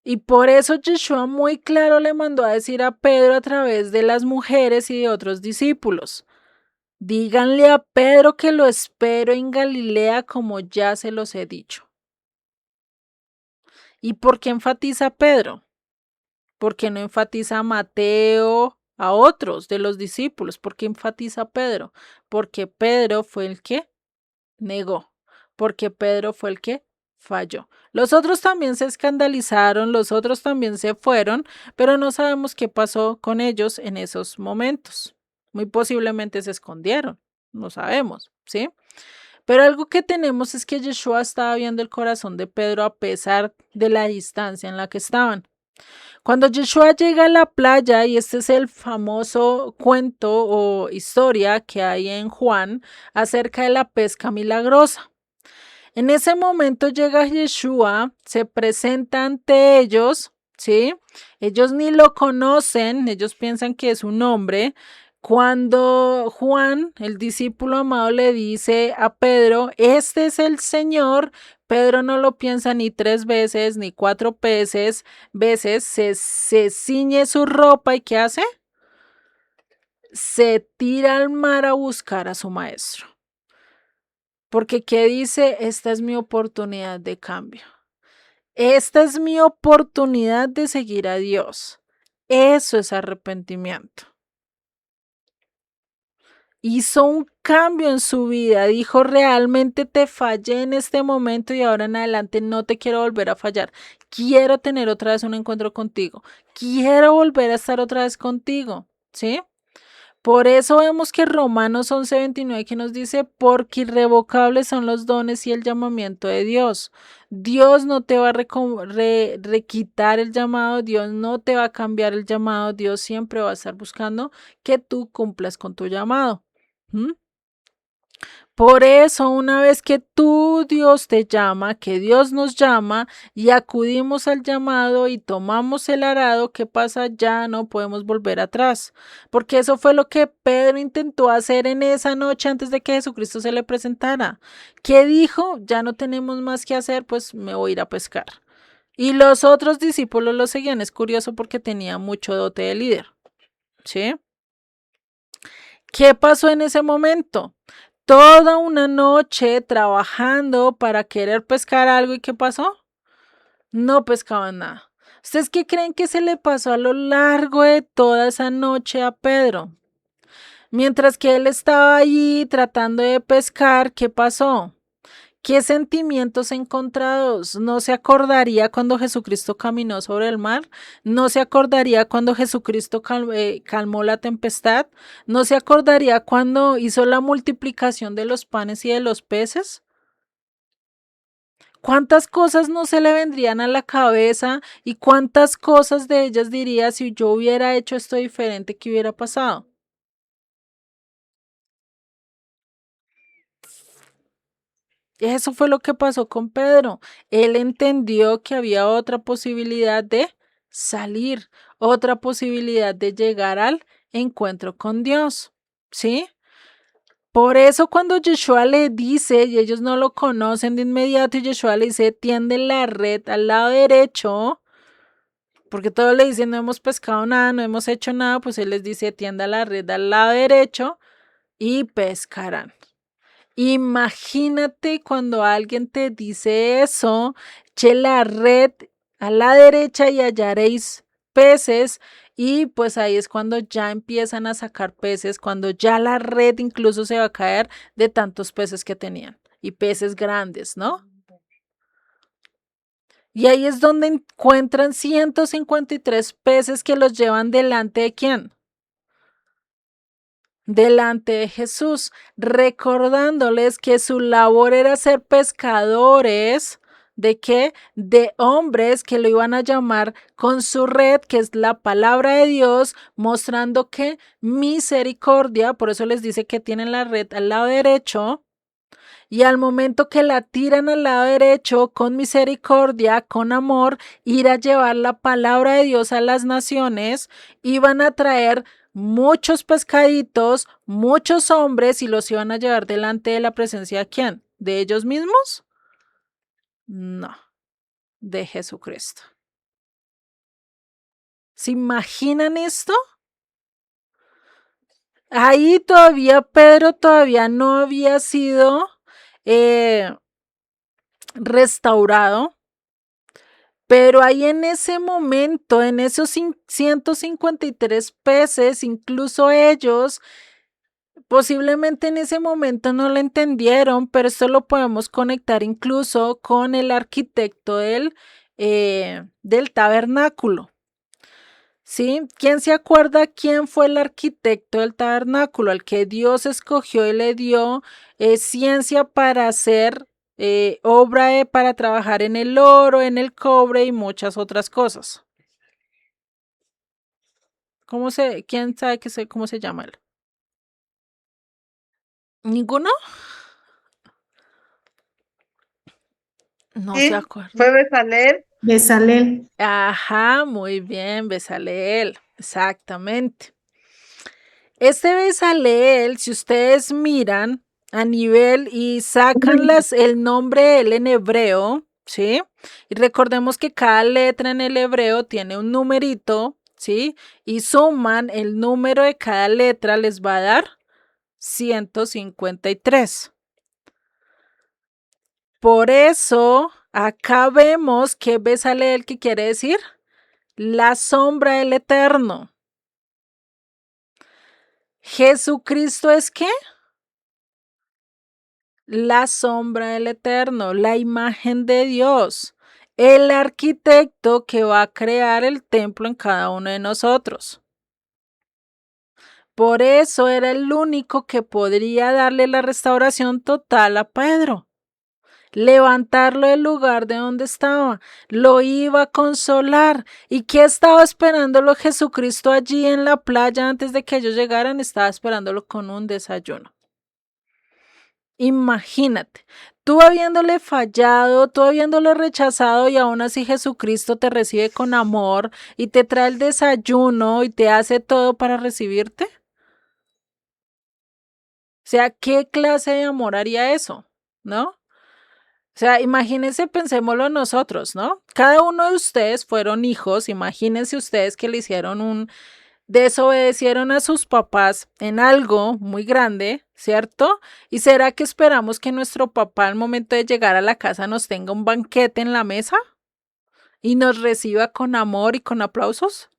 Y por eso Yeshua muy claro le mandó a decir a Pedro a través de las mujeres y de otros discípulos: díganle a Pedro que lo espero en Galilea como ya se los he dicho. ¿Y por qué enfatiza Pedro? ¿Por qué no enfatiza a Mateo, a otros de los discípulos? ¿Por qué enfatiza a Pedro? Porque Pedro fue el que negó, porque Pedro fue el que falló. Los otros también se escandalizaron, los otros también se fueron, pero no sabemos qué pasó con ellos en esos momentos. Muy posiblemente se escondieron, no sabemos, ¿sí? Pero algo que tenemos es que Yeshua estaba viendo el corazón de Pedro a pesar de la distancia en la que estaban. Cuando Yeshua llega a la playa, y este es el famoso cuento o historia que hay en Juan acerca de la pesca milagrosa. En ese momento llega Yeshua, se presenta ante ellos, ¿sí? Ellos ni lo conocen, ellos piensan que es un hombre. Cuando Juan, el discípulo amado, le dice a Pedro, este es el Señor, Pedro no lo piensa ni 3 veces, ni 4 veces, se ciñe su ropa y ¿qué hace? Se tira al mar a buscar a su maestro. Porque ¿qué dice? Esta es mi oportunidad de cambio. Esta es mi oportunidad de seguir a Dios. Eso es arrepentimiento. Hizo un cambio en su vida. Dijo, realmente te fallé en este momento y ahora en adelante no te quiero volver a fallar. Quiero tener otra vez un encuentro contigo. Quiero volver a estar otra vez contigo. ¿Sí? Por eso vemos que Romanos 11:29 que nos dice, porque irrevocables son los dones y el llamamiento de Dios. Dios no te va a requitar el llamado, Dios no te va a cambiar el llamado, Dios siempre va a estar buscando que tú cumplas con tu llamado. ¿Mm? Por eso, una vez que tú, Dios te llama, que Dios nos llama y acudimos al llamado y tomamos el arado, ¿qué pasa? Ya no podemos volver atrás. Porque eso fue lo que Pedro intentó hacer en esa noche antes de que Jesucristo se le presentara. ¿Qué dijo? Ya no tenemos más que hacer, pues me voy a ir a pescar. Y los otros discípulos lo seguían. Es curioso porque tenía mucho dote de líder. ¿Sí? ¿Qué pasó en ese momento? Toda una noche trabajando para querer pescar algo y ¿qué pasó? No pescaban nada. ¿Ustedes qué creen que se le pasó a lo largo de toda esa noche a Pedro? Mientras que él estaba allí tratando de pescar, ¿qué pasó? ¿Qué sentimientos encontrados? ¿No se acordaría cuando Jesucristo caminó sobre el mar? ¿No se acordaría cuando Jesucristo calmó la tempestad? ¿No se acordaría cuando hizo la multiplicación de los panes y de los peces? ¿Cuántas cosas no se le vendrían a la cabeza y cuántas cosas de ellas diría si yo hubiera hecho esto diferente, qué hubiera pasado? Eso fue lo que pasó con Pedro. Él entendió que había otra posibilidad de salir, otra posibilidad de llegar al encuentro con Dios. ¿Sí? Por eso cuando Yeshua le dice, y ellos no lo conocen de inmediato, y Yeshua le dice, tiende la red al lado derecho, porque todos le dicen, no hemos pescado nada, no hemos hecho nada, pues él les dice, tienda la red al lado derecho y pescarán. Imagínate cuando alguien te dice eso, eche la red a la derecha y hallaréis peces, y pues ahí es cuando ya empiezan a sacar peces, cuando ya la red incluso se va a caer de tantos peces que tenían, y peces grandes, ¿no? Y ahí es donde encuentran 153 peces que los llevan delante de quién? Delante de Jesús, recordándoles que su labor era ser pescadores. ¿De qué? De hombres que lo iban a llamar con su red, que es la palabra de Dios, mostrando que misericordia, por eso les dice que tienen la red al lado derecho, y al momento que la tiran al lado derecho, con misericordia, con amor, ir a llevar la palabra de Dios a las naciones, iban a traer muchos pescaditos, muchos hombres y los iban a llevar delante de la presencia de quién? ¿De ellos mismos? No, de Jesucristo. ¿Se imaginan esto? Ahí todavía Pedro todavía no había sido restaurado. Pero ahí en ese momento, en esos 153 peces, incluso ellos posiblemente en ese momento no lo entendieron, pero esto lo podemos conectar incluso con el arquitecto del tabernáculo. ¿Sí? ¿Quién se acuerda quién fue el arquitecto del tabernáculo? Al que Dios escogió y le dio ciencia para hacer obra, para trabajar en el oro, en el cobre y muchas otras cosas. ¿Quién sabe cómo se llama él? ¿Ninguno? No se Sí, acuerda. fue Bezalel. Bezalel. Ajá, muy bien, Bezaleel, exactamente. Este Bezaleel, si ustedes miran a nivel y sacan el nombre de él en hebreo, ¿sí? Y recordemos que cada letra en el hebreo tiene un numerito, ¿sí? Y suman el número de cada letra, les va a dar 153. Por eso, acá vemos que Bezaleel, ¿qué quiere decir? La sombra del Eterno. ¿Jesucristo es qué? La sombra del Eterno, la imagen de Dios, el arquitecto que va a crear el templo en cada uno de nosotros. Por eso era el único que podría darle la restauración total a Pedro. Levantarlo del lugar de donde estaba, lo iba a consolar. ¿Y qué estaba esperándolo Jesucristo allí en la playa antes de que ellos llegaran? Estaba esperándolo con un desayuno. Imagínate, tú habiéndole fallado, tú habiéndole rechazado y aún así Jesucristo te recibe con amor y te trae el desayuno y te hace todo para recibirte. O sea, ¿qué clase de amor haría eso? ¿No? O sea, imagínense, pensémoslo nosotros, ¿no? Cada uno de ustedes fueron hijos, imagínense ustedes que le hicieron desobedecieron a sus papás en algo muy grande, ¿cierto? ¿Y será que esperamos que nuestro papá al momento de llegar a la casa nos tenga un banquete en la mesa y nos reciba con amor y con aplausos?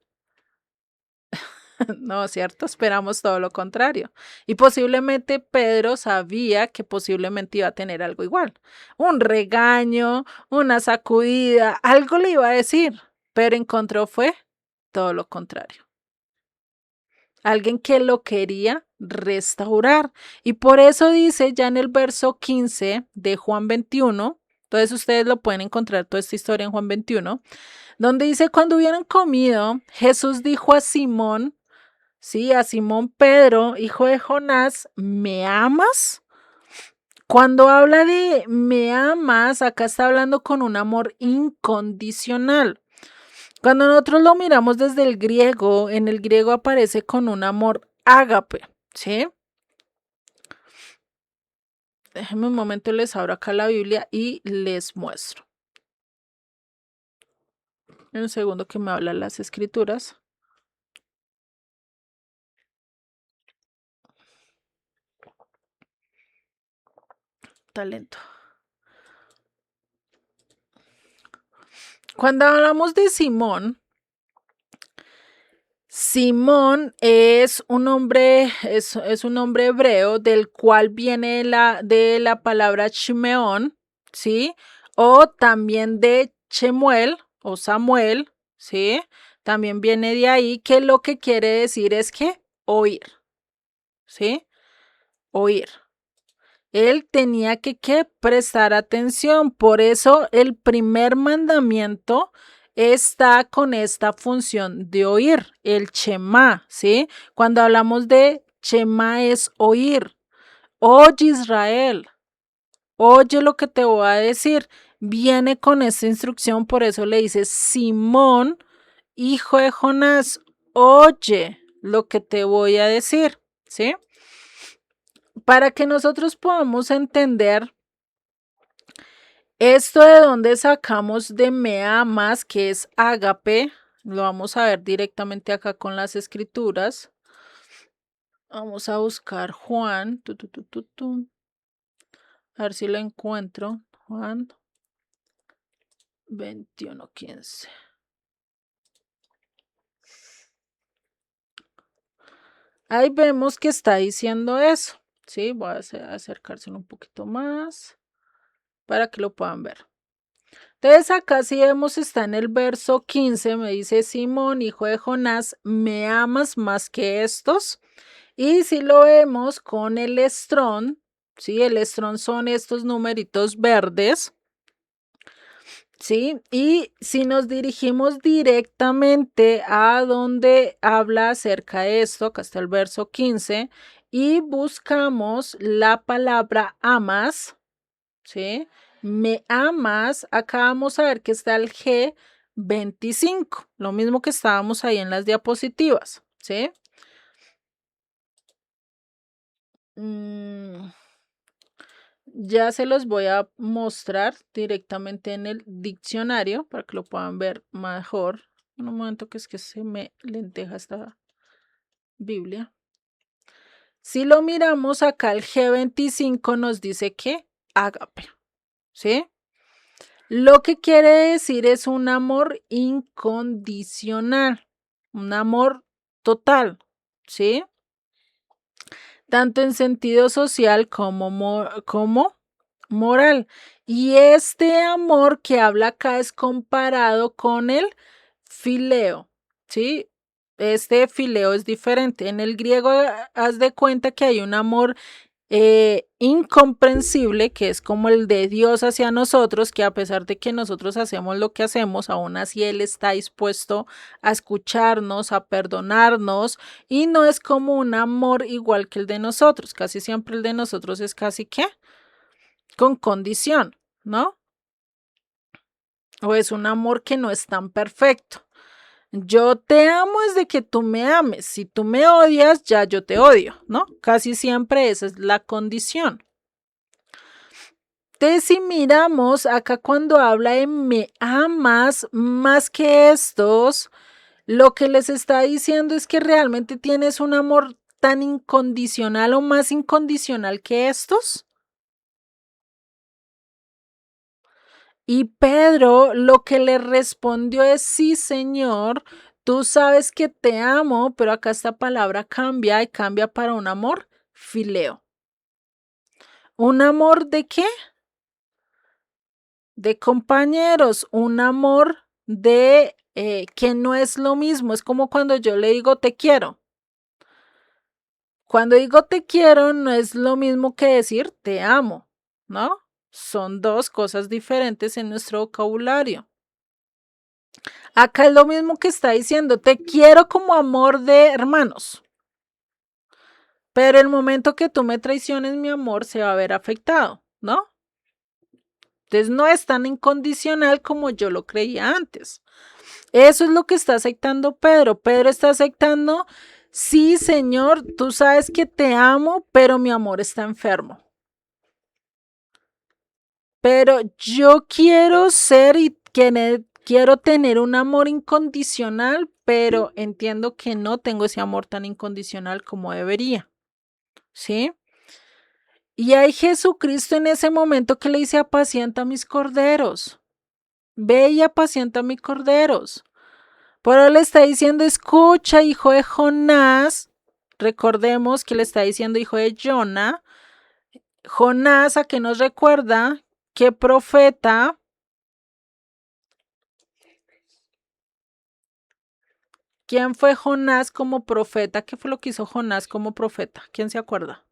No, ¿cierto? Esperamos todo lo contrario. Y posiblemente Pedro sabía que posiblemente iba a tener algo igual. Un regaño, una sacudida, algo le iba a decir, pero encontró fue todo lo contrario. Alguien que lo quería restaurar. Y por eso dice ya en el verso 15 de Juan 21, entonces ustedes lo pueden encontrar toda esta historia en Juan 21, donde dice, cuando hubieran comido, Jesús dijo a Simón, sí, a Simón Pedro, hijo de Jonás, ¿me amas? Cuando habla de me amas, acá está hablando con un amor incondicional. Cuando nosotros lo miramos desde el griego, en el griego aparece con un amor ágape, ¿sí? Déjenme un momento, les abro acá la Biblia y les muestro. Un segundo que me hablan las escrituras. Talento. Cuando hablamos de Simón, Simón es un nombre, es un nombre hebreo del cual viene de la palabra Shimeón, ¿sí? O también de Chemuel o Samuel, ¿sí? También viene de ahí, que lo que quiere decir es que oír, ¿sí? Oír. Él tenía que prestar atención. Por eso el primer mandamiento está con esta función de oír, el Shema, ¿sí? Cuando hablamos de Shema es oír. Oye Israel, oye lo que te voy a decir. Viene con esta instrucción, por eso le dice, Simón, hijo de Jonás, oye lo que te voy a decir, ¿sí? Para que nosotros podamos entender esto de donde sacamos de me amas, que es ágape, lo vamos a ver directamente acá con las escrituras. Vamos a buscar Juan, a ver si lo encuentro. Juan 21:15. Ahí vemos que está diciendo eso. Sí, voy a acercárselo un poquito más para que lo puedan ver. Entonces acá sí vemos, está en el verso 15, me dice: Simón, hijo de Jonás, ¿me amas más que estos? Y si lo vemos con el estrón, ¿sí? El estrón son estos numeritos verdes, ¿sí? Y si nos dirigimos directamente a donde habla acerca de esto, acá está el verso 15, y buscamos la palabra amas, ¿sí? Me amas, acá vamos a ver que está el G25, lo mismo que estábamos ahí en las diapositivas, ¿sí? Ya se los voy a mostrar directamente en el diccionario para que lo puedan ver mejor. Un momento, que es que se me lenteja esta Biblia. Si lo miramos acá, el G25 nos dice que ágape, ¿sí? Lo que quiere decir es un amor incondicional, un amor total, ¿sí? Tanto en sentido social como moral. Y este amor que habla acá es comparado con el fileo, ¿sí? Este fileo es diferente. En el griego, haz de cuenta que hay un amor incomprensible, que es como el de Dios hacia nosotros, que a pesar de que nosotros hacemos lo que hacemos, aún así Él está dispuesto a escucharnos, a perdonarnos, y no es como un amor igual que el de nosotros. Casi siempre el de nosotros es casi que con condición, ¿no? O es un amor que no es tan perfecto. Yo te amo es de que tú me ames. Si tú me odias, ya yo te odio, ¿no? Casi siempre esa es la condición. Entonces, si miramos acá cuando habla de me amas más que estos, lo que les está diciendo es que realmente tienes un amor tan incondicional o más incondicional que estos. Y Pedro lo que le respondió es: sí, Señor, tú sabes que te amo, pero acá esta palabra cambia y cambia para un amor fileo. ¿Un amor de qué? De compañeros, un amor de que no es lo mismo. Es como cuando yo le digo te quiero. Cuando digo te quiero no es lo mismo que decir te amo, ¿no? Son dos cosas diferentes en nuestro vocabulario. Acá es lo mismo que está diciendo, te quiero como amor de hermanos. Pero el momento que tú me traiciones, mi amor se va a ver afectado, ¿no? Entonces no es tan incondicional como yo lo creía antes. Eso es lo que está aceptando Pedro. Pedro está aceptando: sí, Señor, tú sabes que te amo, pero mi amor está enfermo. Pero yo quiero ser y quiero tener un amor incondicional, pero entiendo que no tengo ese amor tan incondicional como debería. ¿Sí? Y hay Jesucristo en ese momento que le dice: apacienta mis corderos. Ve y apacienta mis corderos. Pero le está diciendo: escucha, hijo de Jonás. Recordemos que le está diciendo hijo de Jonah. Jonás, ¿a qué nos recuerda? ¿Qué profeta? ¿Quién fue Jonás como profeta? ¿Qué fue lo que hizo Jonás como profeta? ¿Quién se acuerda?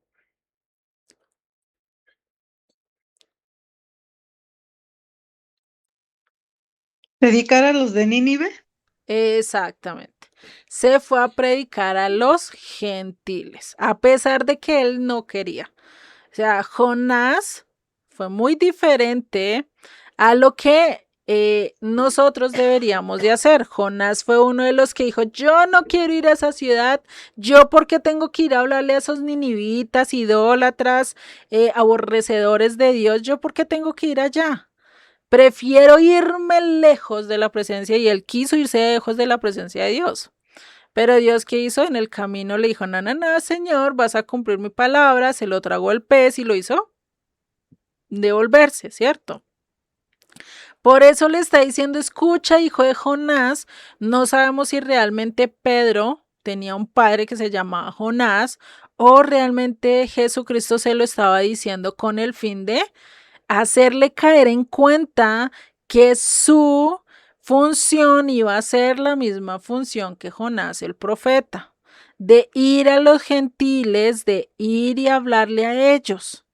¿Predicar a los de Nínive? Exactamente. Se fue a predicar a los gentiles, a pesar de que él no quería. O sea, Jonás fue muy diferente a lo que nosotros deberíamos de hacer. Jonás fue uno de los que dijo: yo no quiero ir a esa ciudad, yo porque tengo que ir a hablarle a esos ninivitas, idólatras, aborrecedores de Dios, yo porque tengo que ir allá. Prefiero irme lejos de la presencia, y él quiso irse lejos de la presencia de Dios. Pero Dios, ¿qué hizo? En el camino le dijo: no, no, no, Señor, vas a cumplir mi palabra. Se lo tragó el pez y lo hizo devolverse, ¿cierto? Por eso le está diciendo, escucha, hijo de Jonás. No sabemos si realmente Pedro tenía un padre que se llamaba Jonás o realmente Jesucristo se lo estaba diciendo con el fin de hacerle caer en cuenta que su función iba a ser la misma función que Jonás el profeta, de ir a los gentiles, de ir y hablarle a ellos.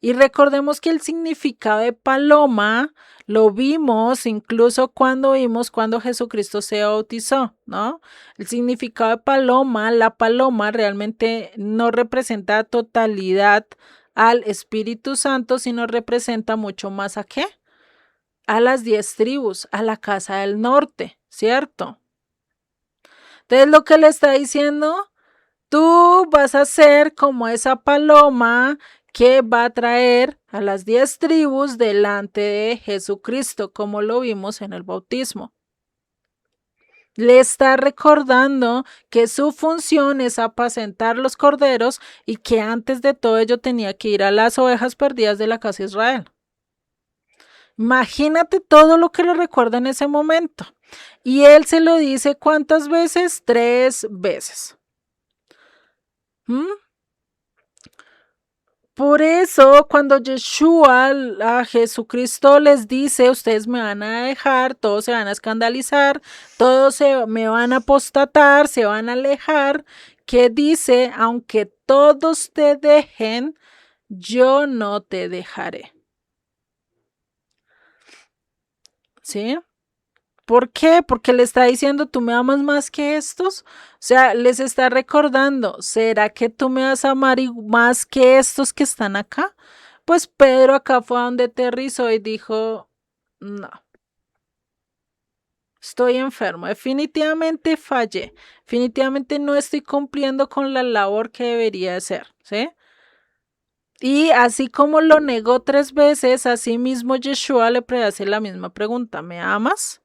Y recordemos que el significado de paloma lo vimos incluso cuando vimos cuando Jesucristo se bautizó, ¿no? El significado de paloma, la paloma realmente no representa totalidad al Espíritu Santo, sino representa mucho más a qué? A las 10 tribus, a la casa del norte, ¿cierto? Entonces lo que le está diciendo, tú vas a ser como esa paloma que va a traer a las 10 tribus delante de Jesucristo, como lo vimos en el bautismo. Le está recordando que su función es apacentar los corderos y que antes de todo ello tenía que ir a las ovejas perdidas de la casa de Israel. Imagínate todo lo que le recuerda en ese momento. Y él se lo dice ¿cuántas veces? 3 veces. ¿Mm? Por eso, cuando Yeshua a Jesucristo les dice, ustedes me van a dejar, todos se van a escandalizar, todos me van a apostatar, se van a alejar, que dice, aunque todos te dejen, yo no te dejaré. ¿Sí? ¿Por qué? Porque le está diciendo, tú me amas más que estos. O sea, les está recordando, ¿será que tú me vas a amar más que estos que están acá? Pues Pedro acá fue a donde aterrizó y dijo, no, estoy enfermo, definitivamente fallé, definitivamente no estoy cumpliendo con la labor que debería hacer, ¿sí? Y así como lo negó 3 veces, así mismo Yeshua le hace la misma pregunta, ¿me amas?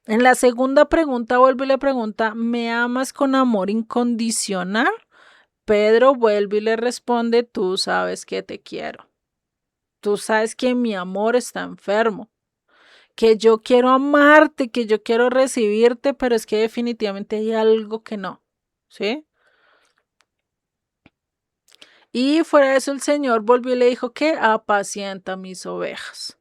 En la segunda pregunta vuelve y le pregunta, ¿me amas con amor incondicional? Pedro vuelve y le responde, tú sabes que te quiero. Tú sabes que mi amor está enfermo, que yo quiero amarte, que yo quiero recibirte, pero es que definitivamente hay algo que no, ¿sí? Y fuera de eso el Señor volvió y le dijo que apacienta mis ovejas.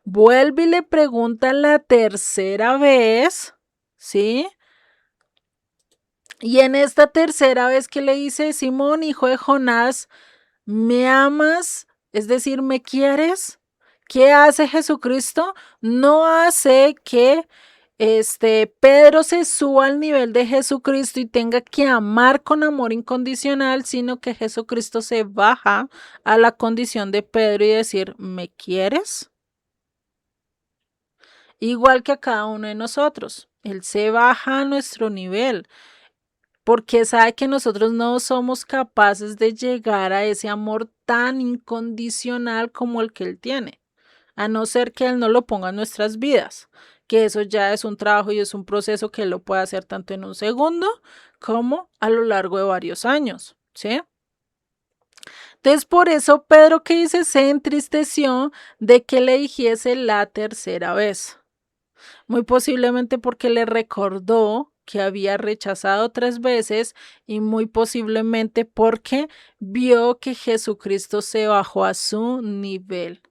Vuelve y le pregunta la tercera vez, ¿sí? Y en esta tercera vez que le dice, Simón, hijo de Jonás, ¿me amas? Es decir, ¿me quieres? ¿Qué hace Jesucristo? No hace que Pedro se suba al nivel de Jesucristo y tenga que amar con amor incondicional, sino que Jesucristo se baja a la condición de Pedro y decir, ¿me quieres? Igual que a cada uno de nosotros. Él se baja a nuestro nivel porque sabe que nosotros no somos capaces de llegar a ese amor tan incondicional como el que Él tiene, a no ser que Él no lo ponga en nuestras vidas, que eso ya es un trabajo y es un proceso que Él lo puede hacer tanto en un segundo como a lo largo de varios años, ¿sí? Entonces, por eso Pedro, que dice, se entristeció de que le dijese la tercera vez. Muy posiblemente porque le recordó que había rechazado 3 veces y muy posiblemente porque vio que Jesucristo se bajó a su nivel.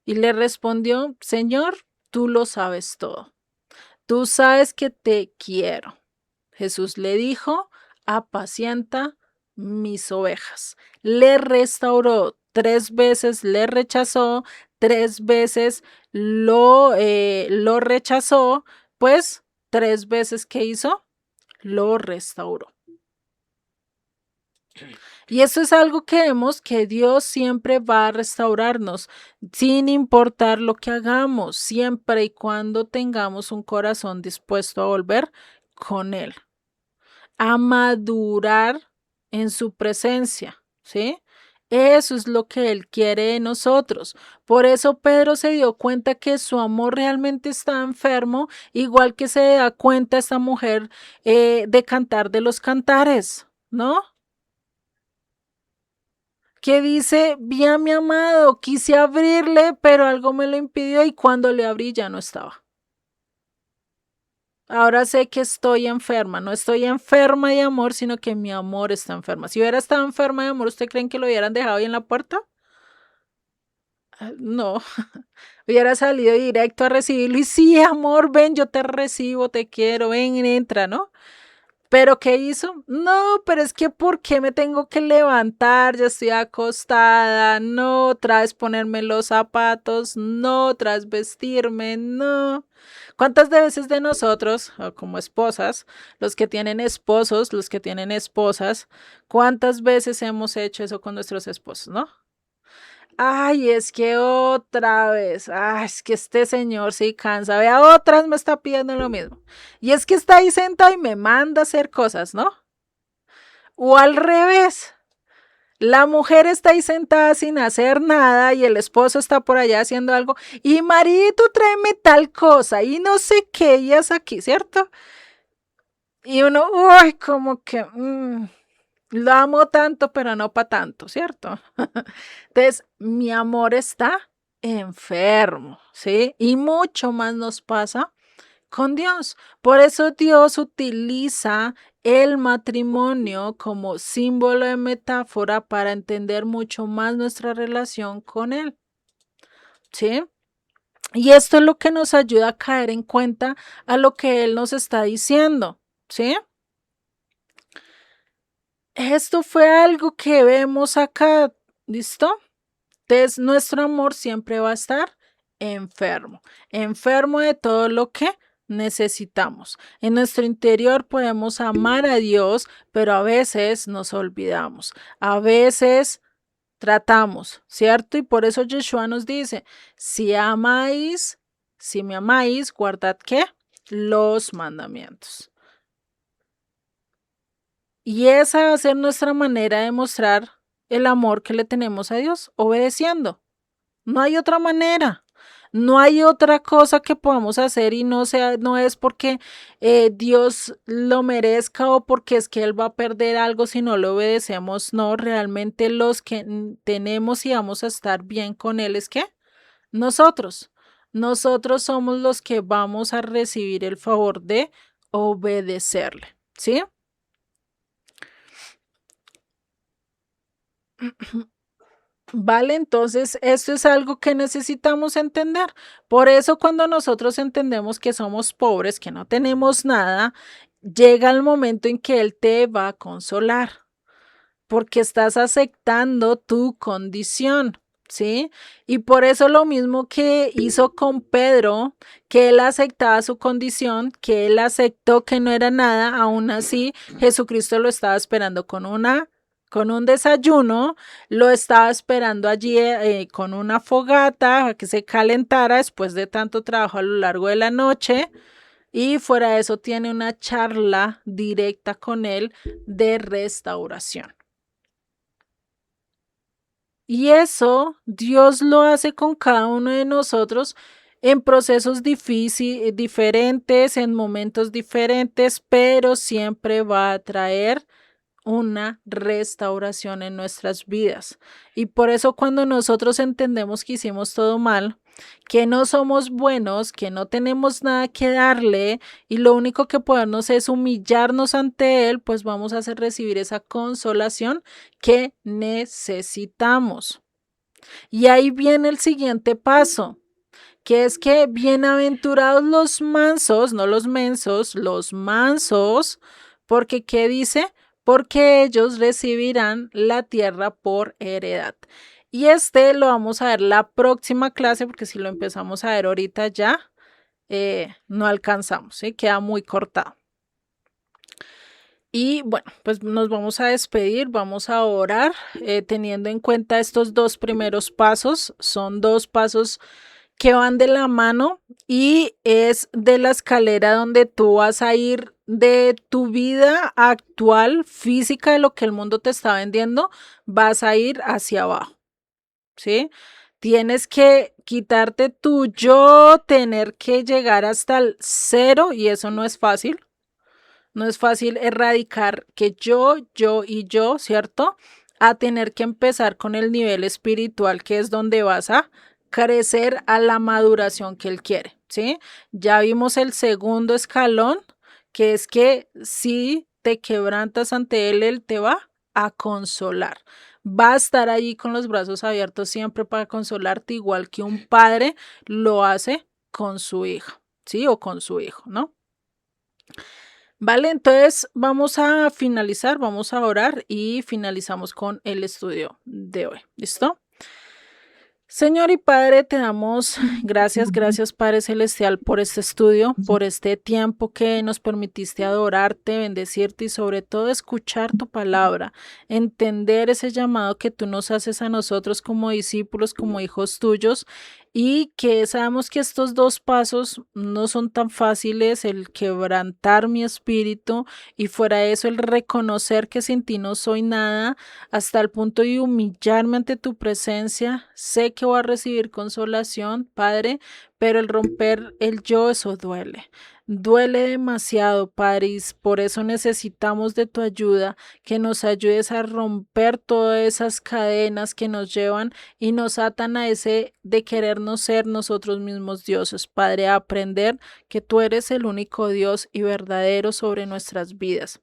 Y le respondió, Señor, tú lo sabes todo. Tú sabes que te quiero. Jesús le dijo, apacienta mis ovejas. Le restauró 3 veces, le rechazó, 3 veces lo rechazó, pues 3 veces que hizo, lo restauró. Y eso es algo que vemos que Dios siempre va a restaurarnos, sin importar lo que hagamos, siempre y cuando tengamos un corazón dispuesto a volver con Él, a madurar en su presencia, ¿sí? Eso es lo que Él quiere de nosotros. Por eso Pedro se dio cuenta que su amor realmente está enfermo, igual que se da cuenta esta mujer de Cantar de los Cantares, ¿no? que dice, vi a mi amado, quise abrirle, pero algo me lo impidió y cuando le abrí ya no estaba. Ahora sé que estoy enferma, no estoy enferma de amor, sino que mi amor está enferma. Si hubiera estado enferma de amor, ¿usted creen que lo hubieran dejado ahí en la puerta? No, hubiera salido directo a recibirlo y sí, amor, ven, yo te recibo, te quiero, ven, entra, ¿no? ¿Pero qué hizo? No, pero es que ¿por qué me tengo que levantar? Ya estoy acostada, no, otra vez ponerme los zapatos, no, otra vez vestirme, no. ¿Cuántas de veces de nosotros, o como esposas, los que tienen esposos, los que tienen esposas, cuántas veces hemos hecho eso con nuestros esposos, no? Ay, es que otra vez, ay, es que este señor sí cansa, vea, otras me está pidiendo lo mismo. Y es que está ahí sentado y me manda a hacer cosas, ¿no? O al revés, la mujer está ahí sentada sin hacer nada y el esposo está por allá haciendo algo y marido, tráeme tal cosa y no sé qué, y es aquí, ¿cierto? Y uno, uy, como que lo amo tanto, pero no para tanto, ¿cierto? Entonces, mi amor está enfermo, ¿sí? Y mucho más nos pasa con Dios. Por eso Dios utiliza el matrimonio como símbolo de metáfora para entender mucho más nuestra relación con Él, ¿sí? Y esto es lo que nos ayuda a caer en cuenta a lo que Él nos está diciendo, ¿sí? Esto fue algo que vemos acá, ¿listo? Entonces, nuestro amor siempre va a estar enfermo, enfermo de todo lo que necesitamos. En nuestro interior podemos amar a Dios, pero a veces nos olvidamos, a veces tratamos, ¿cierto? Y por eso Yeshua nos dice, si amáis, si me amáis, guardad ¿qué? Los mandamientos. Y esa va a ser nuestra manera de mostrar el amor que le tenemos a Dios, obedeciendo. No hay otra manera. No hay otra cosa que podamos hacer y no sea, no es porque Dios lo merezca o porque es que Él va a perder algo si no lo obedecemos. No, realmente los que tenemos y vamos a estar bien con Él es que nosotros. Nosotros somos los que vamos a recibir el favor de obedecerle. ¿Sí? Vale, entonces esto es algo que necesitamos entender. Por eso cuando nosotros entendemos que somos pobres, que no tenemos nada, llega el momento en que Él te va a consolar, porque estás aceptando tu condición, ¿sí? Y por eso lo mismo que hizo con Pedro, que él aceptaba su condición, que él aceptó que no era nada, aún así Jesucristo lo estaba esperando con un desayuno, lo estaba esperando allí con una fogata a que se calentara después de tanto trabajo a lo largo de la noche. Y fuera de eso tiene una charla directa con él de restauración. Y eso Dios lo hace con cada uno de nosotros en procesos diferentes, en momentos diferentes, pero siempre va a traer una restauración en nuestras vidas. Y por eso cuando nosotros entendemos que hicimos todo mal, que no somos buenos, que no tenemos nada que darle y lo único que podemos es humillarnos ante Él, pues vamos a hacer recibir esa consolación que necesitamos. Y ahí viene el siguiente paso, que es que bienaventurados los mansos, no los mensos, los mansos, porque ¿qué dice? Porque ellos recibirán la tierra por heredad. Y este lo vamos a ver la próxima clase, porque si lo empezamos a ver ahorita ya, no alcanzamos, ¿sí? Queda muy cortado. Y bueno, pues nos vamos a despedir, vamos a orar, teniendo en cuenta estos dos primeros pasos. Son dos pasos que van de la mano y es de la escalera donde tú vas a ir de tu vida actual, física, de lo que el mundo te está vendiendo, vas a ir hacia abajo, ¿sí? Tienes que quitarte tu yo, tener que llegar hasta el cero y eso no es fácil. No es fácil erradicar que yo y yo, ¿cierto? a tener que empezar con el nivel espiritual, que es donde vas a crecer a la maduración que Él quiere, ¿sí? Ya vimos el segundo escalón, que es que si te quebrantas ante Él, Él te va a consolar. Va a estar allí con los brazos abiertos siempre para consolarte, igual que un padre lo hace con su hija, ¿sí? O con su hijo, ¿no? Vale, entonces vamos a finalizar, vamos a orar y finalizamos con el estudio de hoy. ¿Listo? Señor y Padre, te damos gracias Padre Celestial por este estudio, por este tiempo que nos permitiste adorarte, bendecirte y sobre todo escuchar tu palabra, entender ese llamado que tú nos haces a nosotros como discípulos, como hijos tuyos, y que sabemos que estos dos pasos no son tan fáciles, el quebrantar mi espíritu y fuera de eso el reconocer que sin ti no soy nada, hasta el punto de humillarme ante tu presencia. Sé que voy a recibir consolación, Padre, pero el romper el yo, eso duele. Duele demasiado, Padre, y por eso necesitamos de tu ayuda, que nos ayudes a romper todas esas cadenas que nos llevan y nos atan a ese de querernos ser nosotros mismos dioses, Padre, a aprender que tú eres el único Dios y verdadero sobre nuestras vidas,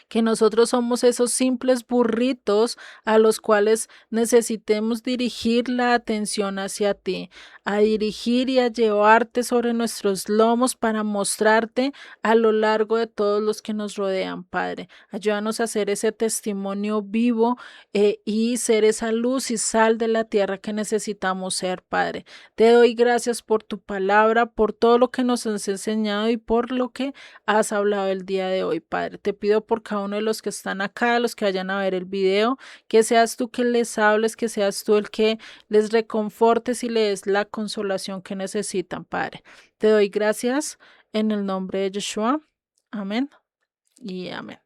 que nosotros somos esos simples burritos a los cuales necesitemos dirigir la atención hacia ti, a dirigir y a llevarte sobre nuestros lomos para mostrarte a lo largo de todos los que nos rodean, Padre. Ayúdanos a hacer ese testimonio vivo y ser esa luz y sal de la tierra que necesitamos ser, Padre. Te doy gracias por tu palabra, por todo lo que nos has enseñado y por lo que has hablado el día de hoy, Padre. Te pido por cada uno de los que están acá, los que vayan a ver el video, que seas tú que les hables, que seas tú el que les reconfortes y les des la consolación que necesitan, Padre. Te doy gracias en el nombre de Yeshua. Amén y amén.